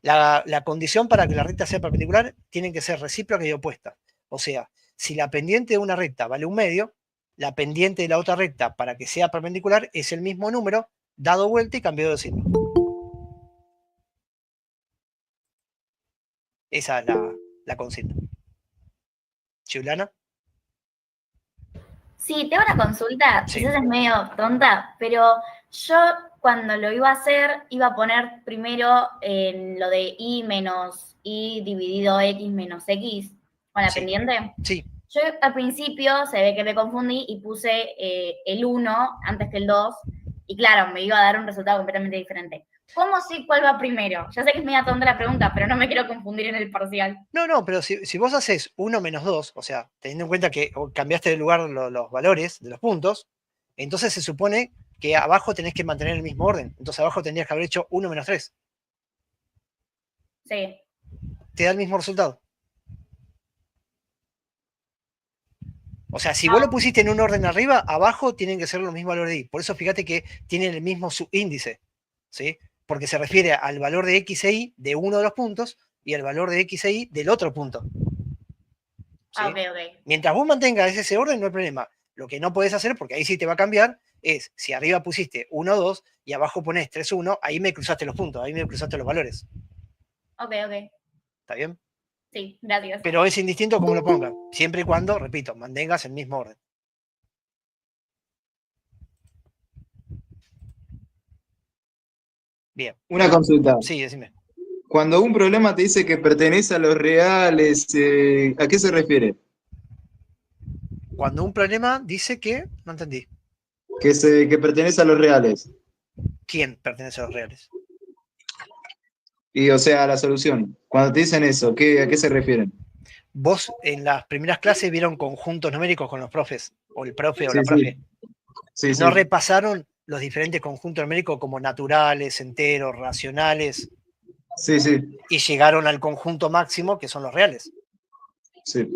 La condición para que la recta sea perpendicular tienen que ser recíprocas y opuestas. O sea, si la pendiente de una recta vale 1 medio, la pendiente de la otra recta para que sea perpendicular es el mismo número, dado vuelta y cambiado de signo. Esa es la consigna. ¿Chiulana? Sí, tengo una consulta, Sí. quizás es medio tonta, pero yo cuando lo iba a hacer, iba a poner primero lo de y menos y dividido x menos x con la Sí. pendiente. Sí. Yo al principio se ve que me confundí y puse el 1 antes que el 2, y claro, me iba a dar un resultado completamente diferente. ¿Cómo sé cuál va primero? Ya sé que es media tonta la pregunta, pero no me quiero confundir en el parcial. No, pero si vos haces 1 menos 2, o sea, teniendo en cuenta que cambiaste de lugar los valores de los puntos, entonces se supone que abajo tenés que mantener el mismo orden. Entonces abajo tendrías que haber hecho 1 menos 3. Sí. Te da el mismo resultado. O sea, si vos lo pusiste en un orden arriba, abajo tienen que ser los mismos valores de y. Por eso fíjate que tienen el mismo subíndice, ¿sí? Porque se refiere al valor de x e y de uno de los puntos y al valor de x e y del otro punto. ¿Sí? Ok. Mientras vos mantengas ese orden, no hay problema. Lo que no podés hacer, porque ahí sí te va a cambiar, es si arriba pusiste 1, 2 y abajo pones 3, 1, ahí me cruzaste los puntos, ahí me cruzaste los valores. Ok. ¿Está bien? Sí, gracias. Pero es indistinto cómo lo pongas, siempre y cuando, repito, mantengas el mismo orden. Bien. Una consulta. Sí, decime. Cuando un problema te dice que pertenece a los reales, ¿a qué se refiere? Cuando un problema dice que, no entendí, Que pertenece a los reales. ¿quién pertenece a los reales? Y o sea, a la solución. Cuando te dicen eso, ¿a qué se refieren? Vos en las primeras clases vieron conjuntos numéricos con los profes, o el profe o Sí, la profe. sí, No sí. repasaron los diferentes conjuntos numéricos como naturales, enteros, racionales, Sí, sí, y llegaron al conjunto máximo, que son los reales. sí.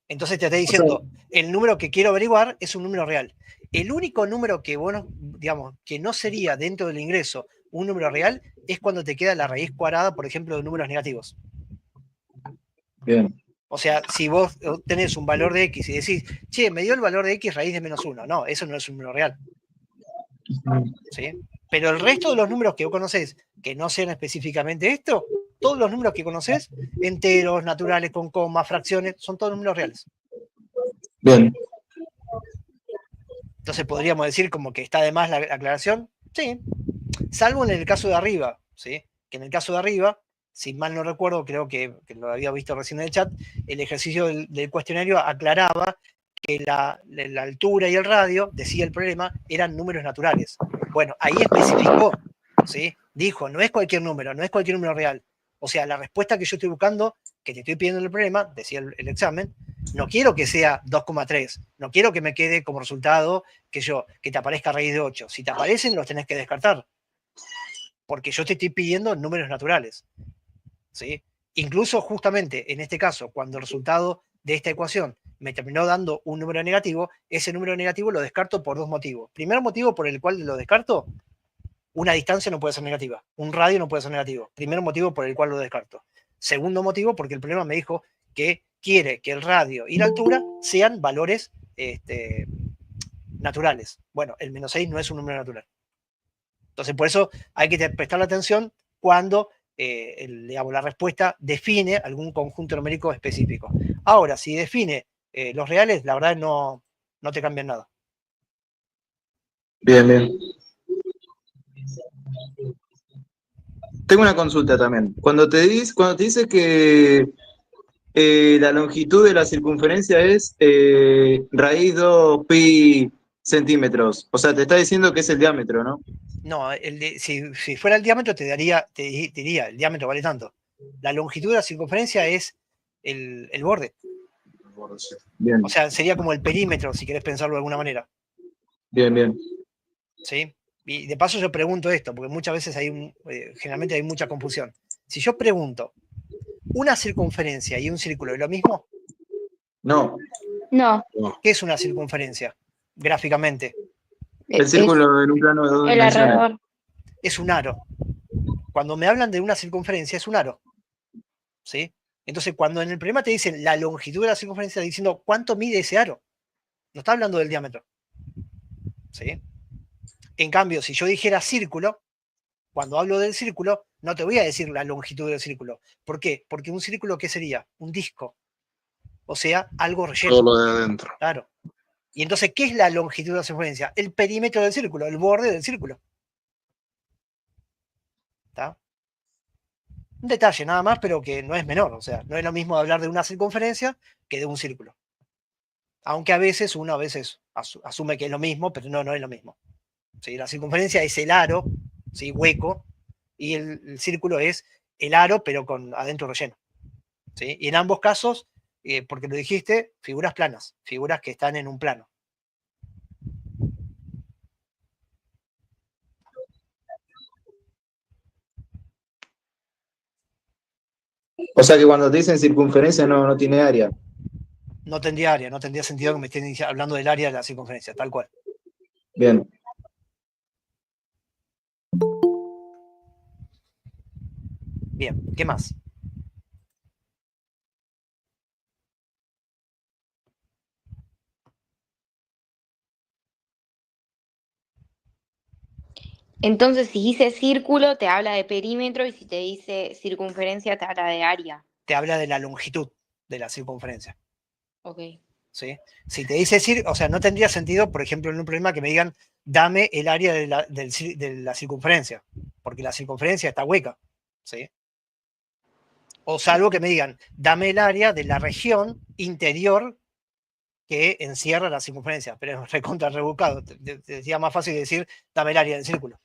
Entonces te está O sea, diciendo, el número que quiero averiguar es un número real. El único número que, bueno, digamos, que no sería dentro del ingreso un número real es cuando te queda la raíz cuadrada, por ejemplo, de números negativos. bien. O sea, si vos tenés un valor de x y decís, che, me dio el valor de x raíz de menos 1. No, eso no es un número real. ¿Sí? Pero el resto de los números que vos conocés, que no sean específicamente esto, todos los números que conocés, enteros, naturales, con comas, fracciones, son todos números reales. Bien. Entonces podríamos decir como que está de más la aclaración. Sí, salvo en el caso de arriba, ¿sí? Que en el caso de arriba, si mal no recuerdo, creo que lo había visto recién en el chat, el ejercicio del cuestionario aclaraba que la altura y el radio, decía el problema, eran números naturales. Bueno, ahí especificó, ¿sí? Dijo, no es cualquier número real. O sea, la respuesta que yo estoy buscando, que te estoy pidiendo en el problema, decía el examen, no quiero que sea 2,3, no quiero que me quede como resultado que te aparezca raíz de 8. Si te aparecen, los tenés que descartar. Porque yo te estoy pidiendo números naturales. ¿Sí? Incluso justamente en este caso, cuando el resultado de esta ecuación me terminó dando un número negativo, ese número negativo lo descarto por dos motivos. Primer motivo por el cual lo descarto, una distancia no puede ser negativa, un radio no puede ser negativo. Primer motivo por el cual lo descarto. Segundo motivo, porque el problema me dijo que quiere que el radio y la altura sean valores naturales. Bueno, el menos 6 no es un número natural. Entonces, por eso hay que prestarle atención cuando digamos, la respuesta define algún conjunto numérico específico. Ahora, si define los reales, la verdad no te cambian nada. Bien, bien. Tengo una consulta también. Cuando te dice que la longitud de la circunferencia es raíz 2 pi centímetros, o sea, te está diciendo que es el diámetro, ¿no? No, si fuera el diámetro, te diría, el diámetro vale tanto. La longitud de la circunferencia es el borde. Bien, O sea, sería como el perímetro, si querés pensarlo de alguna manera. bien, bien. ¿Sí? Y de paso yo pregunto esto, porque muchas veces generalmente hay mucha confusión. Si yo pregunto, ¿una circunferencia y un círculo es lo mismo? No, No, ¿Qué es una circunferencia gráficamente? el es círculo en un plano de 2 el dimensiones. alrededor. Es un aro. Cuando me hablan de una circunferencia, es un aro. ¿Sí? Entonces, cuando en el problema te dicen la longitud de la circunferencia, diciendo cuánto mide ese aro, no está hablando del diámetro. ¿Sí? En cambio, si yo dijera círculo, cuando hablo del círculo, no te voy a decir la longitud del círculo. ¿Por qué? Porque un círculo, ¿qué sería? Un disco. O sea, algo relleno. Todo lo de adentro. Claro. Y entonces, ¿qué es la longitud de la circunferencia? El perímetro del círculo, el borde del círculo. ¿Está? Un detalle nada más, pero que no es menor. O sea, no es lo mismo hablar de una circunferencia que de un círculo. Aunque a veces uno asume que es lo mismo, pero no es lo mismo. ¿Sí? La circunferencia es el aro, ¿sí? Hueco, y el círculo es el aro, pero con adentro relleno. ¿Sí? Y en ambos casos, porque lo dijiste, figuras planas, figuras que están en un plano. O sea que cuando te dicen circunferencia no tiene área. No tendría área, no tendría sentido que me estén hablando del área de la circunferencia, tal cual. Bien. Bien, ¿qué más? Entonces, si dice círculo, te habla de perímetro, y si te dice circunferencia, te habla de área. Te habla de la longitud de la circunferencia. Ok. ¿Sí? Si te dice o sea, no tendría sentido, por ejemplo, en un problema que me digan, dame el área de la circunferencia, porque la circunferencia está hueca. ¿Sí? O salvo que me digan, dame el área de la región interior que encierra la circunferencia, pero es recontra rebuscado. Te decía más fácil decir, dame el área del círculo.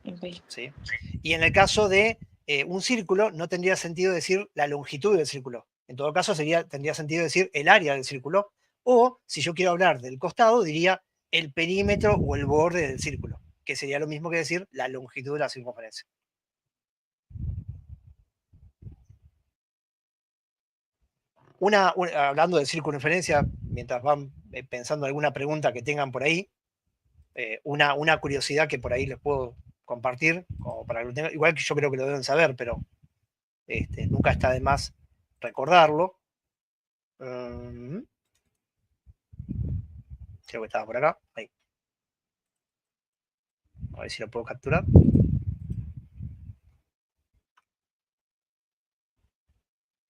Okay. ¿Sí? Y en el caso de un círculo, no tendría sentido decir la longitud del círculo. En todo caso, tendría sentido decir el área del círculo. O, si yo quiero hablar del costado, diría el perímetro o el borde del círculo, que sería lo mismo que decir la longitud de la circunferencia. Hablando de circunferencia, mientras van pensando alguna pregunta que tengan por ahí, una curiosidad que por ahí les puedo compartir, como para que lo tengan, igual que yo creo que lo deben saber, pero nunca está de más recordarlo. Creo que estaba por acá. Ahí. A ver si lo puedo capturar.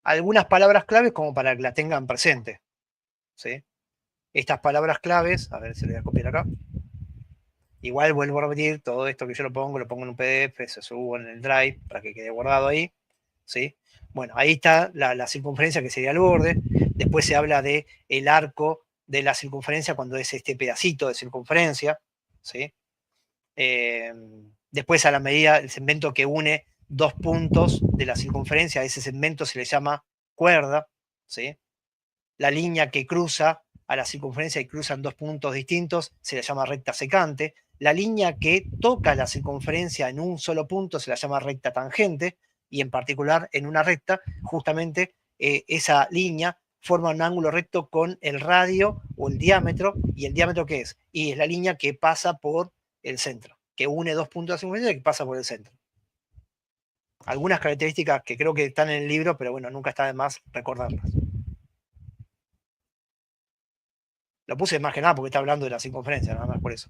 Algunas palabras claves como para que la tengan presente. ¿Sí? Estas palabras claves, a ver si lo voy a copiar acá. Igual vuelvo a repetir, todo esto que yo lo pongo en un PDF, se subo en el Drive para que quede guardado ahí. ¿Sí? Bueno, ahí está la circunferencia, que sería el borde. Después se habla de el arco de la circunferencia cuando es este pedacito de circunferencia. ¿Sí? Después, a la medida, el segmento que une dos puntos de la circunferencia, a ese segmento se le llama cuerda. ¿Sí? La línea que cruza a la circunferencia y cruzan dos puntos distintos se le llama recta secante. La línea que toca la circunferencia en un solo punto se la llama recta tangente, y en particular en una recta, justamente esa línea forma un ángulo recto con el radio o el diámetro. ¿Y el diámetro qué es? Y es la línea que pasa por el centro, que une dos puntos de la circunferencia y que pasa por el centro. Algunas características que creo que están en el libro, pero bueno, nunca está de más recordarlas. Lo puse más que nada porque está hablando de la circunferencia, nada más por eso.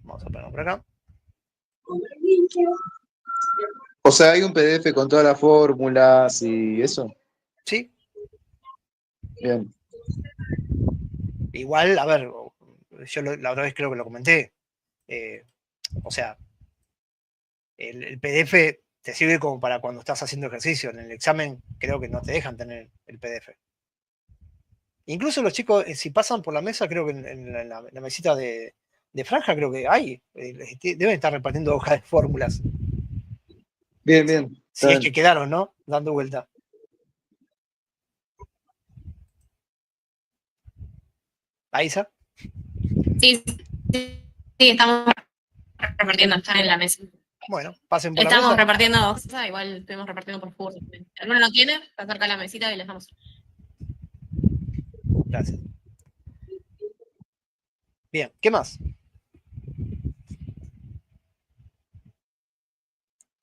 Vamos a ponerlo por acá. O sea, hay un PDF con todas las fórmulas y eso. Sí. Bien. Igual, a ver, yo la otra vez creo que lo comenté. O sea, el PDF te sirve como para cuando estás haciendo ejercicio. En el examen creo que no te dejan tener el PDF. Incluso los chicos, si pasan por la mesa, creo que en la mesita de franja, creo que hay. Deben estar repartiendo hojas de fórmulas. Bien, bien. Si es que quedaron, ¿no? Dando vuelta. ¿Aisa? Sí, estamos repartiendo, están en la mesa. Bueno, pasen por la Estamos mesa. repartiendo, igual estuvimos repartiendo por fútbol. Si alguno no tiene, se acerca a la mesita y les damos. Gracias. Bien, ¿qué más?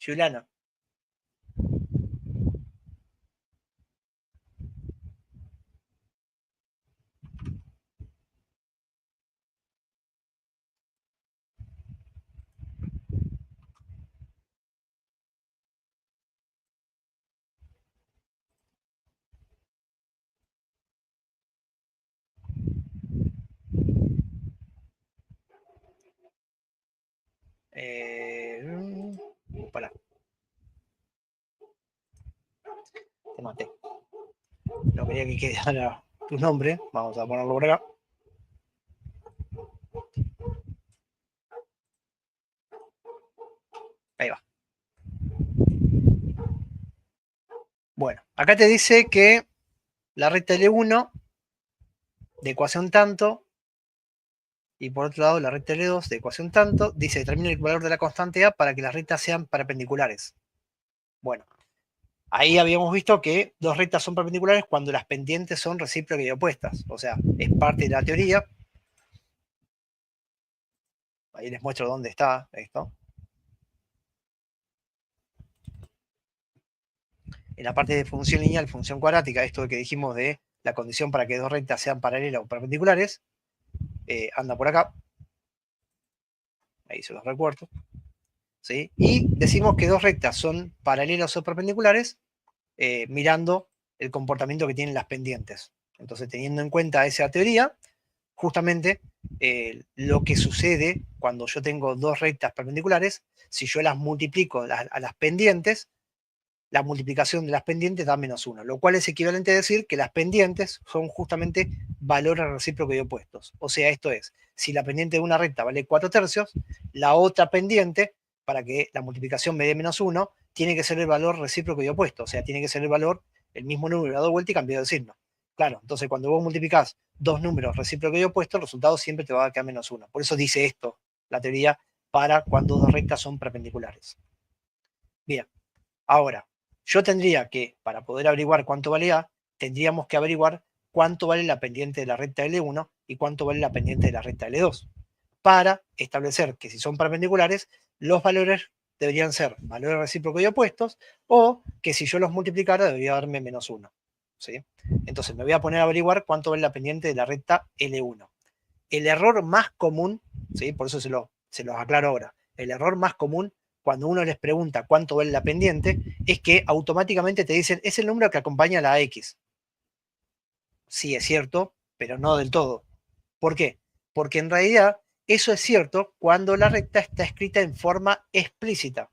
Juliana. Pará. Te maté. No quería que quedara tu nombre. Vamos a ponerlo por acá. Ahí va. Bueno, acá te dice que la recta L1 de ecuación tanto, y por otro lado la recta L2 de ecuación tanto, dice determina el valor de la constante A para que las rectas sean perpendiculares. Bueno, ahí habíamos visto que dos rectas son perpendiculares cuando las pendientes son recíprocas y opuestas. O sea, es parte de la teoría. Ahí les muestro dónde está esto. En la parte de función lineal, función cuadrática, esto que dijimos de la condición para que dos rectas sean paralelas o perpendiculares, anda por acá. Ahí se los recuerdo. ¿Sí? Y decimos que dos rectas son paralelas o perpendiculares mirando el comportamiento que tienen las pendientes. Entonces, teniendo en cuenta esa teoría, justamente lo que sucede cuando yo tengo dos rectas perpendiculares, si yo las multiplico a las pendientes, la multiplicación de las pendientes da -1, lo cual es equivalente a decir que las pendientes son justamente valores recíprocos y opuestos. O sea, esto es, si la pendiente de una recta vale 4/3, la otra pendiente, para que la multiplicación me dé -1, tiene que ser el valor recíproco y opuesto. O sea, tiene que ser el valor, el mismo número dado vuelta y cambiado de signo. Claro, entonces cuando vos multiplicás dos números recíprocos y opuestos, el resultado siempre te va a quedar -1. Por eso dice esto, la teoría, para cuando dos rectas son perpendiculares. Bien, ahora, yo tendría que, para poder averiguar cuánto vale A, tendríamos que averiguar cuánto vale la pendiente de la recta L1 y cuánto vale la pendiente de la recta L2, para establecer que si son perpendiculares, los valores deberían ser valores recíprocos y opuestos, o que si yo los multiplicara debería darme -1. ¿Sí? Entonces me voy a poner a averiguar cuánto vale la pendiente de la recta L1. El error más común, ¿sí? Por eso se los aclaro ahora, el error más común cuando uno les pregunta cuánto vale la pendiente, es que automáticamente te dicen, es el número que acompaña a la X. Sí, es cierto, pero no del todo. ¿Por qué? Porque en realidad eso es cierto cuando la recta está escrita en forma explícita.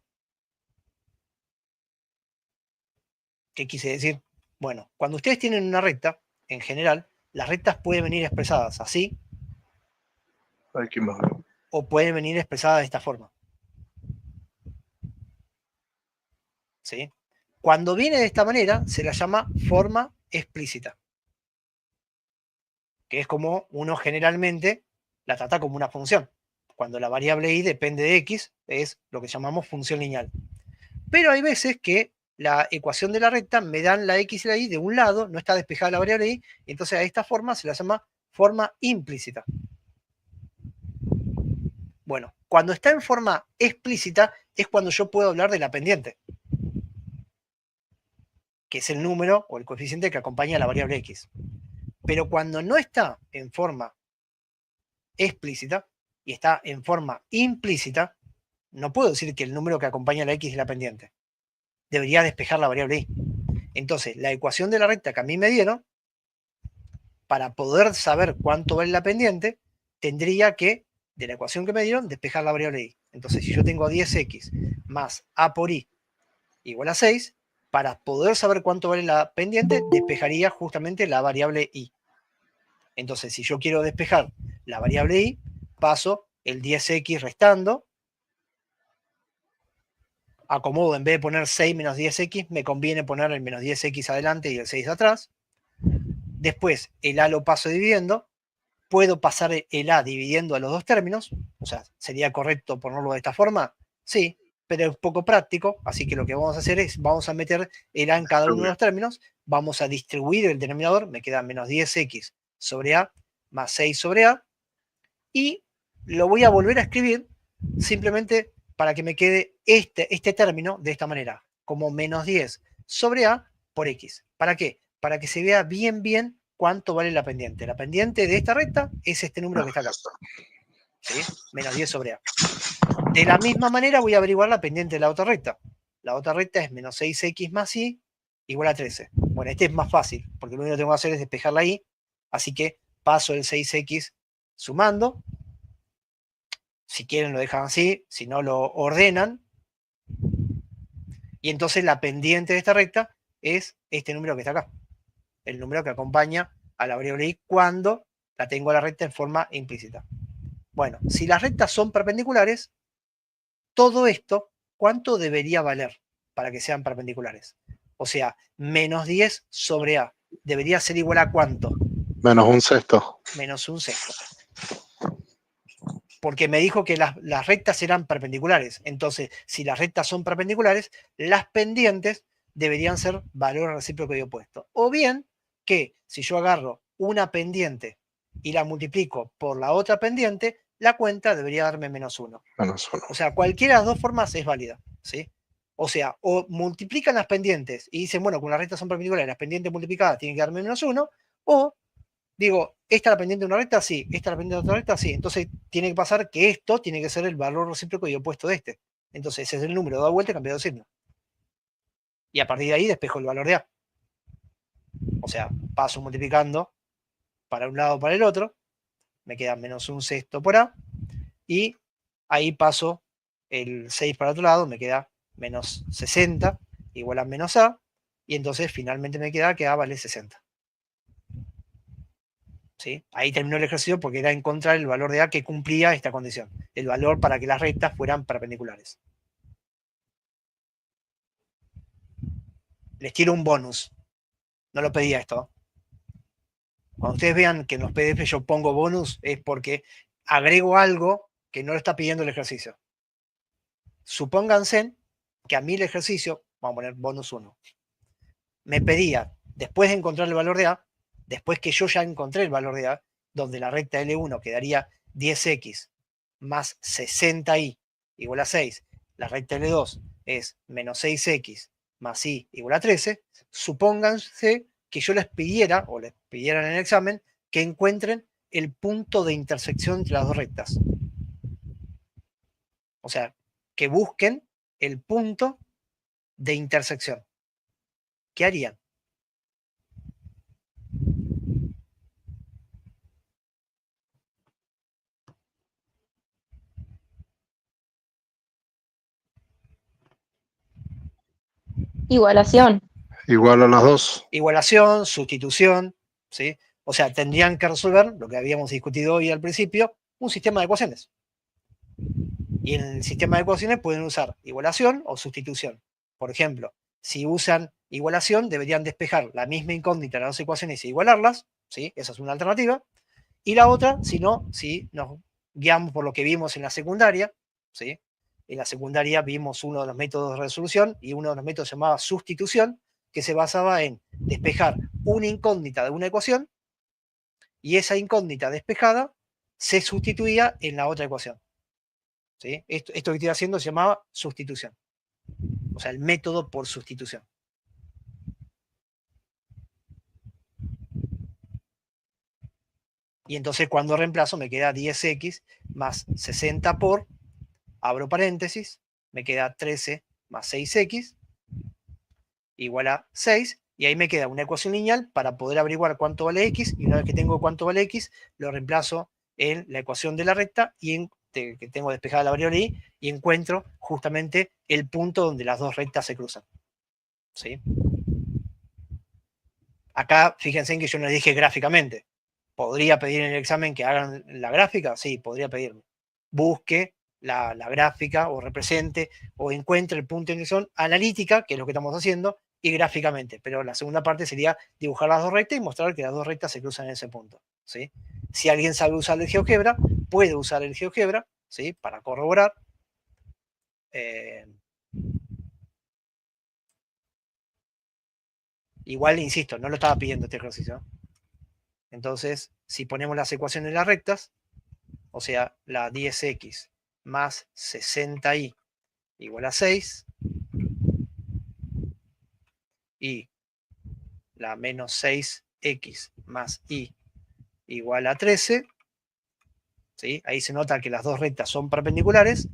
¿Qué quise decir? Bueno, cuando ustedes tienen una recta, en general, las rectas pueden venir expresadas así, o pueden venir expresadas de esta forma. ¿Sí? Cuando viene de esta manera, se la llama forma explícita, que es como uno generalmente la trata como una función. Cuando la variable y depende de x, es lo que llamamos función lineal. Pero hay veces que la ecuación de la recta me dan la x y la y de un lado, no está despejada la variable y, entonces a esta forma se la llama forma implícita. Bueno, cuando está en forma explícita es cuando yo puedo hablar de la pendiente, que es el número o el coeficiente que acompaña a la variable x. Pero cuando no está en forma explícita y está en forma implícita, no puedo decir que el número que acompaña a la x es la pendiente. Debería despejar la variable y. Entonces, la ecuación de la recta que a mí me dieron, para poder saber cuánto vale la pendiente, tendría que, de la ecuación que me dieron, despejar la variable y. Entonces, si yo tengo 10x más a por y igual a 6, para poder saber cuánto vale la pendiente, despejaría justamente la variable y. Entonces, si yo quiero despejar la variable y, paso el 10x restando, acomodo, en vez de poner 6 menos 10x, me conviene poner el menos 10x adelante y el 6 atrás. Después, el a lo paso dividiendo. ¿Puedo pasar el a dividiendo a los dos términos? O sea, ¿sería correcto ponerlo de esta forma? Sí, pero es poco práctico, así que lo que vamos a hacer es, vamos a meter el a en cada uno de los términos, vamos a distribuir el denominador, me queda menos 10x sobre a más 6 sobre a, y lo voy a volver a escribir simplemente para que me quede este término de esta manera, como menos 10 sobre a por x. ¿Para qué? Para que se vea bien cuánto vale la pendiente. La pendiente de esta recta es este número que está acá. ¿Sí? Menos 10 sobre a. De la misma manera voy a averiguar la pendiente de la otra recta. La otra recta es menos 6x más y igual a 13. Bueno, este es más fácil, porque lo único que tengo que hacer es despejar la y, así que paso el 6x sumando. Si quieren lo dejan así, si no lo ordenan. Y entonces la pendiente de esta recta es este número que está acá. El número que acompaña a la variable y cuando la tengo a la recta en forma implícita. Bueno, si las rectas son perpendiculares, todo esto, ¿cuánto debería valer para que sean perpendiculares? O sea, menos 10 sobre A. ¿Debería ser igual a cuánto? Menos un sexto. Menos un sexto. Porque me dijo que las rectas eran perpendiculares. Entonces, si las rectas son perpendiculares, las pendientes deberían ser valor recíproco y opuesto. O bien que si yo agarro una pendiente y la multiplico por la otra pendiente, la cuenta debería darme menos 1. Menos uno. O sea, cualquiera de las dos formas es válida, ¿sí? O sea, o multiplican las pendientes y dicen, bueno, con las rectas son perpendiculares, las pendientes multiplicadas tienen que darme menos 1, o digo, esta es la pendiente de una recta, sí, esta es la pendiente de otra recta, sí. Entonces tiene que pasar que esto tiene que ser el valor recíproco y opuesto de este. Entonces ese es el número, da vuelta y cambiado de signo. Y a partir de ahí despejo el valor de A. O sea, paso multiplicando para un lado o para el otro, me queda menos un sexto por A, y ahí paso el 6 para el otro lado, me queda menos 60 igual a menos A, y entonces finalmente me queda que A vale 60. ¿Sí? Ahí terminó el ejercicio porque era encontrar el valor de A que cumplía esta condición, el valor para que las rectas fueran perpendiculares. Les tiro un bonus. No lo pedía esto. Cuando ustedes vean que en los PDF yo pongo bonus, es porque agrego algo que no lo está pidiendo el ejercicio. Supónganse que a mí el ejercicio, vamos a poner bonus 1, me pedía, después de encontrar el valor de A, después que yo ya encontré el valor de A, donde la recta L1 quedaría 10x más 60y igual a 6, la recta L2 es menos 6x más y igual a 13, supónganse que yo les pidiera, o les pidieran en el examen, que encuentren el punto de intersección entre las dos rectas. O sea, que busquen el punto de intersección. ¿Qué harían? Igualación. Igual a las dos. Igualación, sustitución, ¿sí? O sea, tendrían que resolver, lo que habíamos discutido hoy al principio, un sistema de ecuaciones. Y en el sistema de ecuaciones pueden usar igualación o sustitución. Por ejemplo, si usan igualación, deberían despejar la misma incógnita de las dos ecuaciones e igualarlas, ¿sí? Esa es una alternativa. Y la otra, si no, si nos guiamos por lo que vimos en la secundaria, ¿sí? En la secundaria vimos uno de los métodos de resolución y uno de los métodos se llamaba sustitución, que se basaba en despejar una incógnita de una ecuación y esa incógnita despejada se sustituía en la otra ecuación. ¿Sí? Esto que estoy haciendo se llamaba sustitución. O sea, el método por sustitución. Y entonces cuando reemplazo me queda 10x más 60 por, abro paréntesis, me queda 13 más 6x igual a 6, y ahí me queda una ecuación lineal para poder averiguar cuánto vale x, y una vez que tengo cuánto vale x, lo reemplazo en la ecuación de la recta y que tengo despejada la variable y, y encuentro justamente el punto donde las dos rectas se cruzan. ¿Sí? Acá, fíjense en que yo no les dije gráficamente. ¿Podría pedir en el examen que hagan la gráfica? Sí, podría pedirme. Busque la gráfica o represente o encuentre el punto de intersección analítica, que es lo que estamos haciendo, y gráficamente. Pero la segunda parte sería dibujar las dos rectas y mostrar que las dos rectas se cruzan en ese punto. ¿Sí? Si alguien sabe usar el GeoGebra, puede usar el GeoGebra, ¿sí? Para corroborar. Igual, insisto, no lo estaba pidiendo este ejercicio. Entonces, si ponemos las ecuaciones de las rectas, o sea, la 10x más 60y igual a 6, y la menos 6x más y igual a 13, ¿sí? Ahí se nota que las dos rectas son perpendiculares,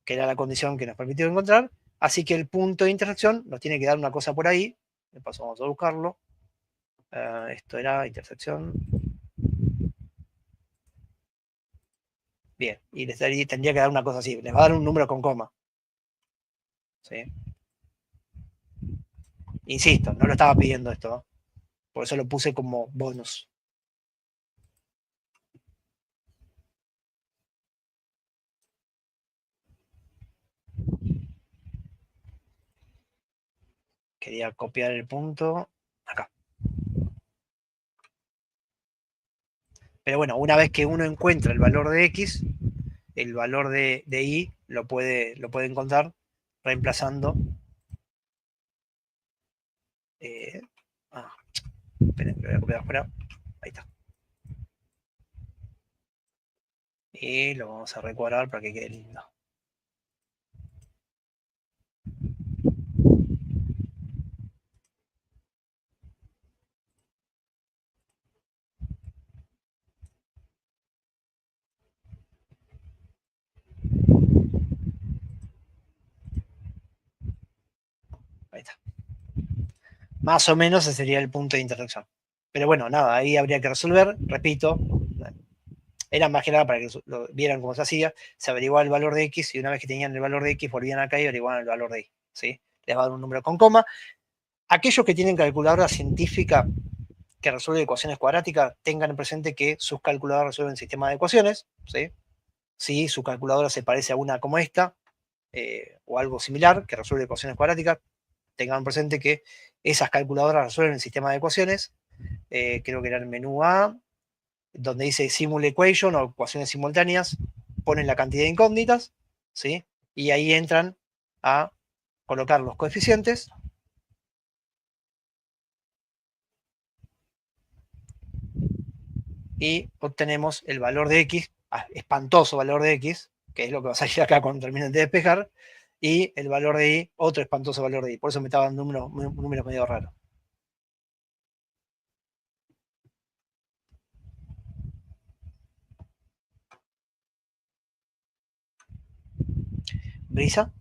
que era la condición que nos permitió encontrar, así que el punto de intersección nos tiene que dar una cosa por ahí, de paso vamos a buscarlo, esto era intersección, bien, y les tendría que dar una cosa así, les va a dar un número con coma, ¿sí? Insisto, no lo estaba pidiendo esto, ¿eh? Por eso lo puse como bonus. Quería copiar el punto acá. Pero bueno, una vez que uno encuentra el valor de X, el valor de Y lo puede encontrar reemplazando. Esperen, lo voy a copiar afuera. Ahí está. Y lo vamos a recuadrar para que quede lindo. Ahí está. Más o menos ese sería el punto de intersección. Pero bueno, nada, ahí habría que resolver. Repito, era más que nada para que lo vieran cómo se hacía. Se averiguaba el valor de X y una vez que tenían el valor de X, volvían acá y averiguaban el valor de Y. ¿Sí? Les va a dar un número con coma. Aquellos que tienen calculadora científica que resuelve ecuaciones cuadráticas, tengan presente que sus calculadoras resuelven sistemas de ecuaciones. ¿Sí? Si su calculadora se parece a una como esta, o algo similar, que resuelve ecuaciones cuadráticas, tengan presente que esas calculadoras resuelven el sistema de ecuaciones. Creo que era el menú A, donde dice Simul Equation o ecuaciones simultáneas, ponen la cantidad de incógnitas, ¿sí? Y ahí entran a colocar los coeficientes. Y obtenemos el valor de X, espantoso valor de X, que es lo que va a salir acá cuando terminen de despejar, y el valor de Y, otro espantoso valor de Y. Por eso me estaban números medio raros. ¿Brisa?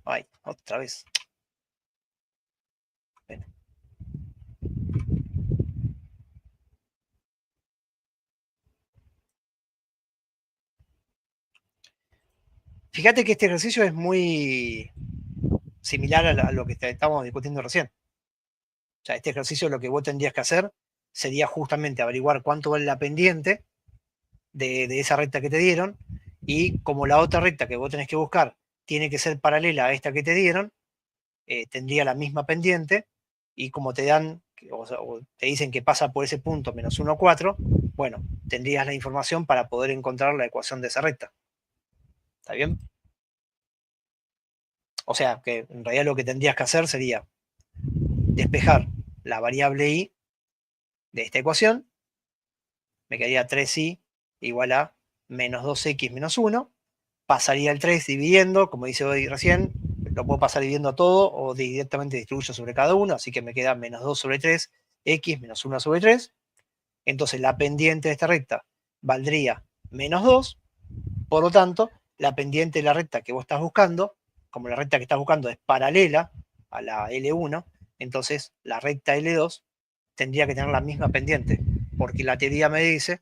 Ay, otra vez. Ven. Fíjate que este ejercicio es muy similar a lo que estábamos discutiendo recién. O sea, este ejercicio lo que vos tendrías que hacer sería justamente averiguar cuánto vale la pendiente de esa recta que te dieron, y como la otra recta que vos tenés que buscar tiene que ser paralela a esta que te dieron, tendría la misma pendiente, y como te dan, o te dicen que pasa por ese punto menos 1, 4, bueno, tendrías la información para poder encontrar la ecuación de esa recta. ¿Está bien? O sea, que en realidad lo que tendrías que hacer sería despejar la variable y de esta ecuación, me quedaría 3y igual a menos 2x menos 1, pasaría el 3 dividiendo, como dice hoy recién, lo puedo pasar dividiendo a todo o directamente distribuyo sobre cada uno, así que me queda menos 2 sobre 3, x menos 1 sobre 3. Entonces la pendiente de esta recta valdría menos 2, por lo tanto, la pendiente de la recta que vos estás buscando, como la recta que estás buscando es paralela a la L1, entonces la recta L2 tendría que tener la misma pendiente, porque la teoría me dice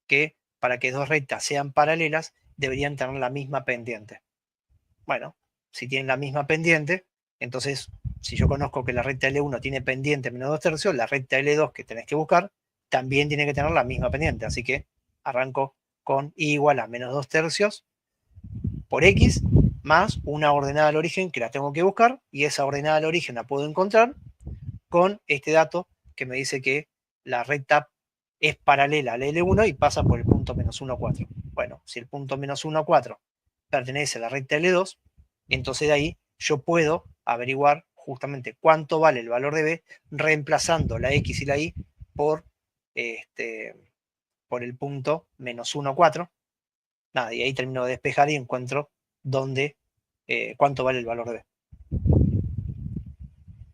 que para que dos rectas sean paralelas deberían tener la misma pendiente. Bueno, si tienen la misma pendiente, entonces si yo conozco que la recta L1 tiene pendiente menos 2 tercios, la recta L2 que tenés que buscar también tiene que tener la misma pendiente. Así que arranco con y igual a menos 2 tercios por X más una ordenada al origen que la tengo que buscar, y esa ordenada al origen la puedo encontrar con este dato que me dice que la recta es paralela al L1 y pasa por el punto menos 1, 4. Bueno, si el punto menos 1, 4 pertenece a la recta L2, entonces de ahí yo puedo averiguar justamente cuánto vale el valor de B reemplazando la X y la Y por, por el punto menos 1, 4. Nada, y ahí termino de despejar y encuentro dónde, cuánto vale el valor de B.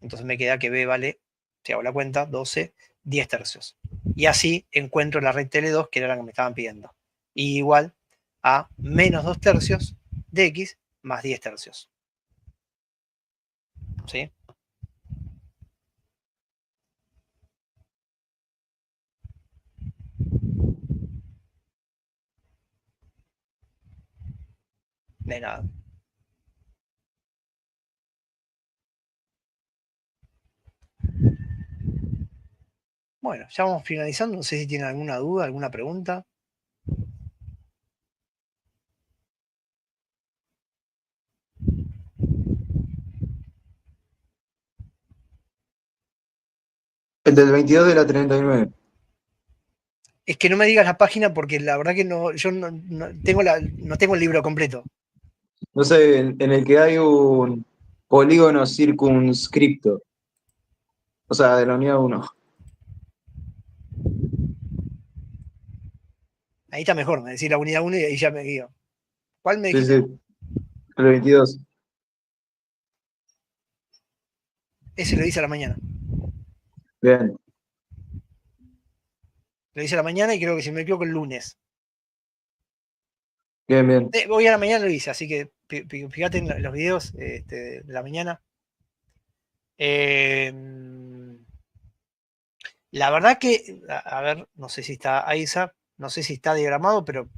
Entonces me queda que B vale, si hago la cuenta, 12, 10 tercios. Y así encuentro la recta L2, que era la que me estaban pidiendo. Y igual a menos 2 tercios de X más 10 tercios. ¿Sí? De nada. Bueno, ya vamos finalizando. No sé si tienen alguna duda, alguna pregunta. El del 22 de la 39. Es que no me digas la página porque la verdad que no, yo no tengo el libro completo. No sé, en el que hay un polígono circunscripto. O sea, de la unidad 1. Ahí está mejor, me decís la unidad 1 y ahí ya me guío. ¿Cuál me Sí, dijiste? sí. El 22. Ese lo hice a la mañana. Bien, Lo hice a la mañana y creo que si me equivoco el lunes. bien, bien. Hoy a la mañana lo hice, así que fíjate en los videos de la mañana. La verdad que, a ver, no sé si está Aiza, no sé si está diagramado, pero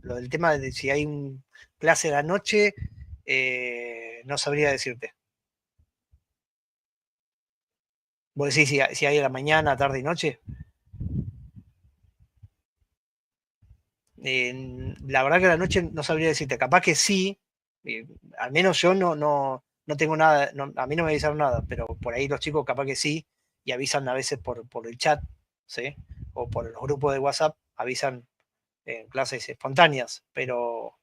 lo del tema de si hay un clase de la noche, no sabría decirte. ¿Vos decís si hay a la mañana, tarde y noche? La verdad que a la noche no sabría decirte. Capaz que sí, al menos yo no tengo nada, a mí no me avisaron nada, pero por ahí los chicos capaz que sí, y avisan a veces por el chat, ¿sí? O por los grupos de WhatsApp, avisan en clases espontáneas, pero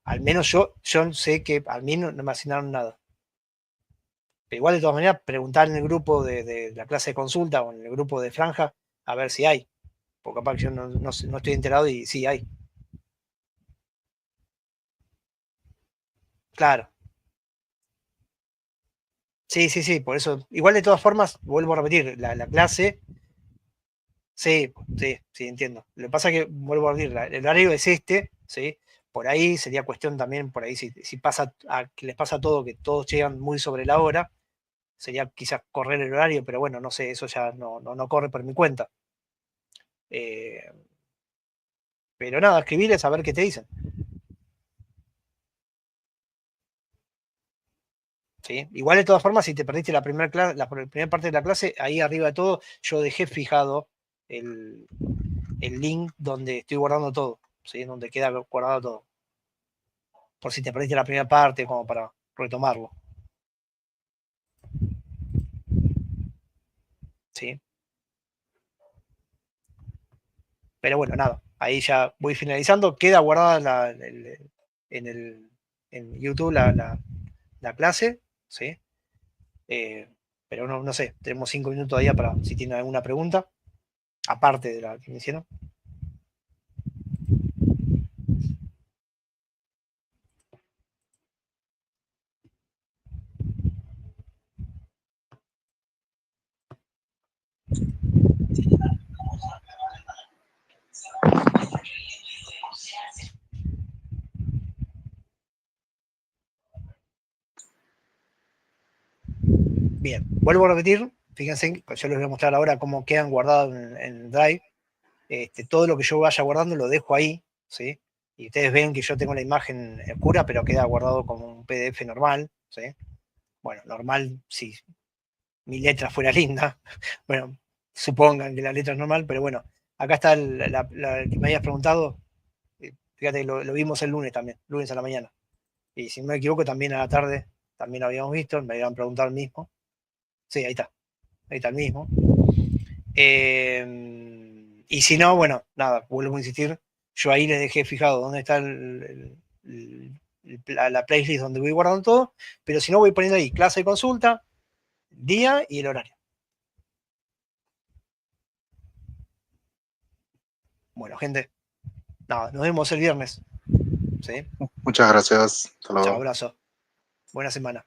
al menos yo sé que a mí no me asignaron nada. Pero igual de todas maneras, preguntar en el grupo de la clase de consulta o en el grupo de franja a ver si hay, porque capaz que yo no estoy enterado y sí hay. Claro. Sí, sí, sí, por eso. Igual de todas formas, vuelvo a repetir, la clase, sí, sí, sí, entiendo. Lo que pasa es que, vuelvo a repetir, el horario es este, ¿sí? Por ahí sería cuestión también, por ahí si pasa, que les pasa todo, que todos llegan muy sobre la hora, sería quizás correr el horario, pero bueno, no sé, eso ya no corre por mi cuenta. Eh, pero nada, escribirles a ver qué te dicen. ¿Sí? Igual de todas formas, si te perdiste la primera parte de la clase, ahí arriba de todo, yo dejé fijado el link donde estoy guardando todo, ¿sí? Donde queda guardado todo. Por si te perdiste la primera parte, como para retomarlo. ¿Sí? Pero bueno, nada, ahí ya voy finalizando. Queda guardada en YouTube la clase, ¿sí? Pero no sé, tenemos 5 minutos todavía para si tienen alguna pregunta, aparte de la que me hicieron. Bien, vuelvo a repetir, fíjense, yo les voy a mostrar ahora cómo quedan guardados en Drive. Todo lo que yo vaya guardando lo dejo ahí, ¿sí? Y ustedes ven que yo tengo la imagen oscura, pero queda guardado como un PDF normal, ¿sí? Bueno, normal si mi letra fuera linda. Bueno, supongan que la letra es normal, pero bueno, acá está la que me habías preguntado. Fíjate, lo vimos el lunes también, lunes a la mañana. Y si no me equivoco, también a la tarde, también lo habíamos visto, me habían preguntado el mismo. Sí, ahí está el mismo. Y si no, bueno, nada, vuelvo a insistir, yo ahí les dejé fijado dónde está la playlist donde voy guardando todo, pero si no voy poniendo ahí clase de consulta, día y el horario. Bueno, gente, nada, nos vemos el viernes. ¿Sí? Muchas gracias. Hasta Chao, luego. abrazo. Buena semana.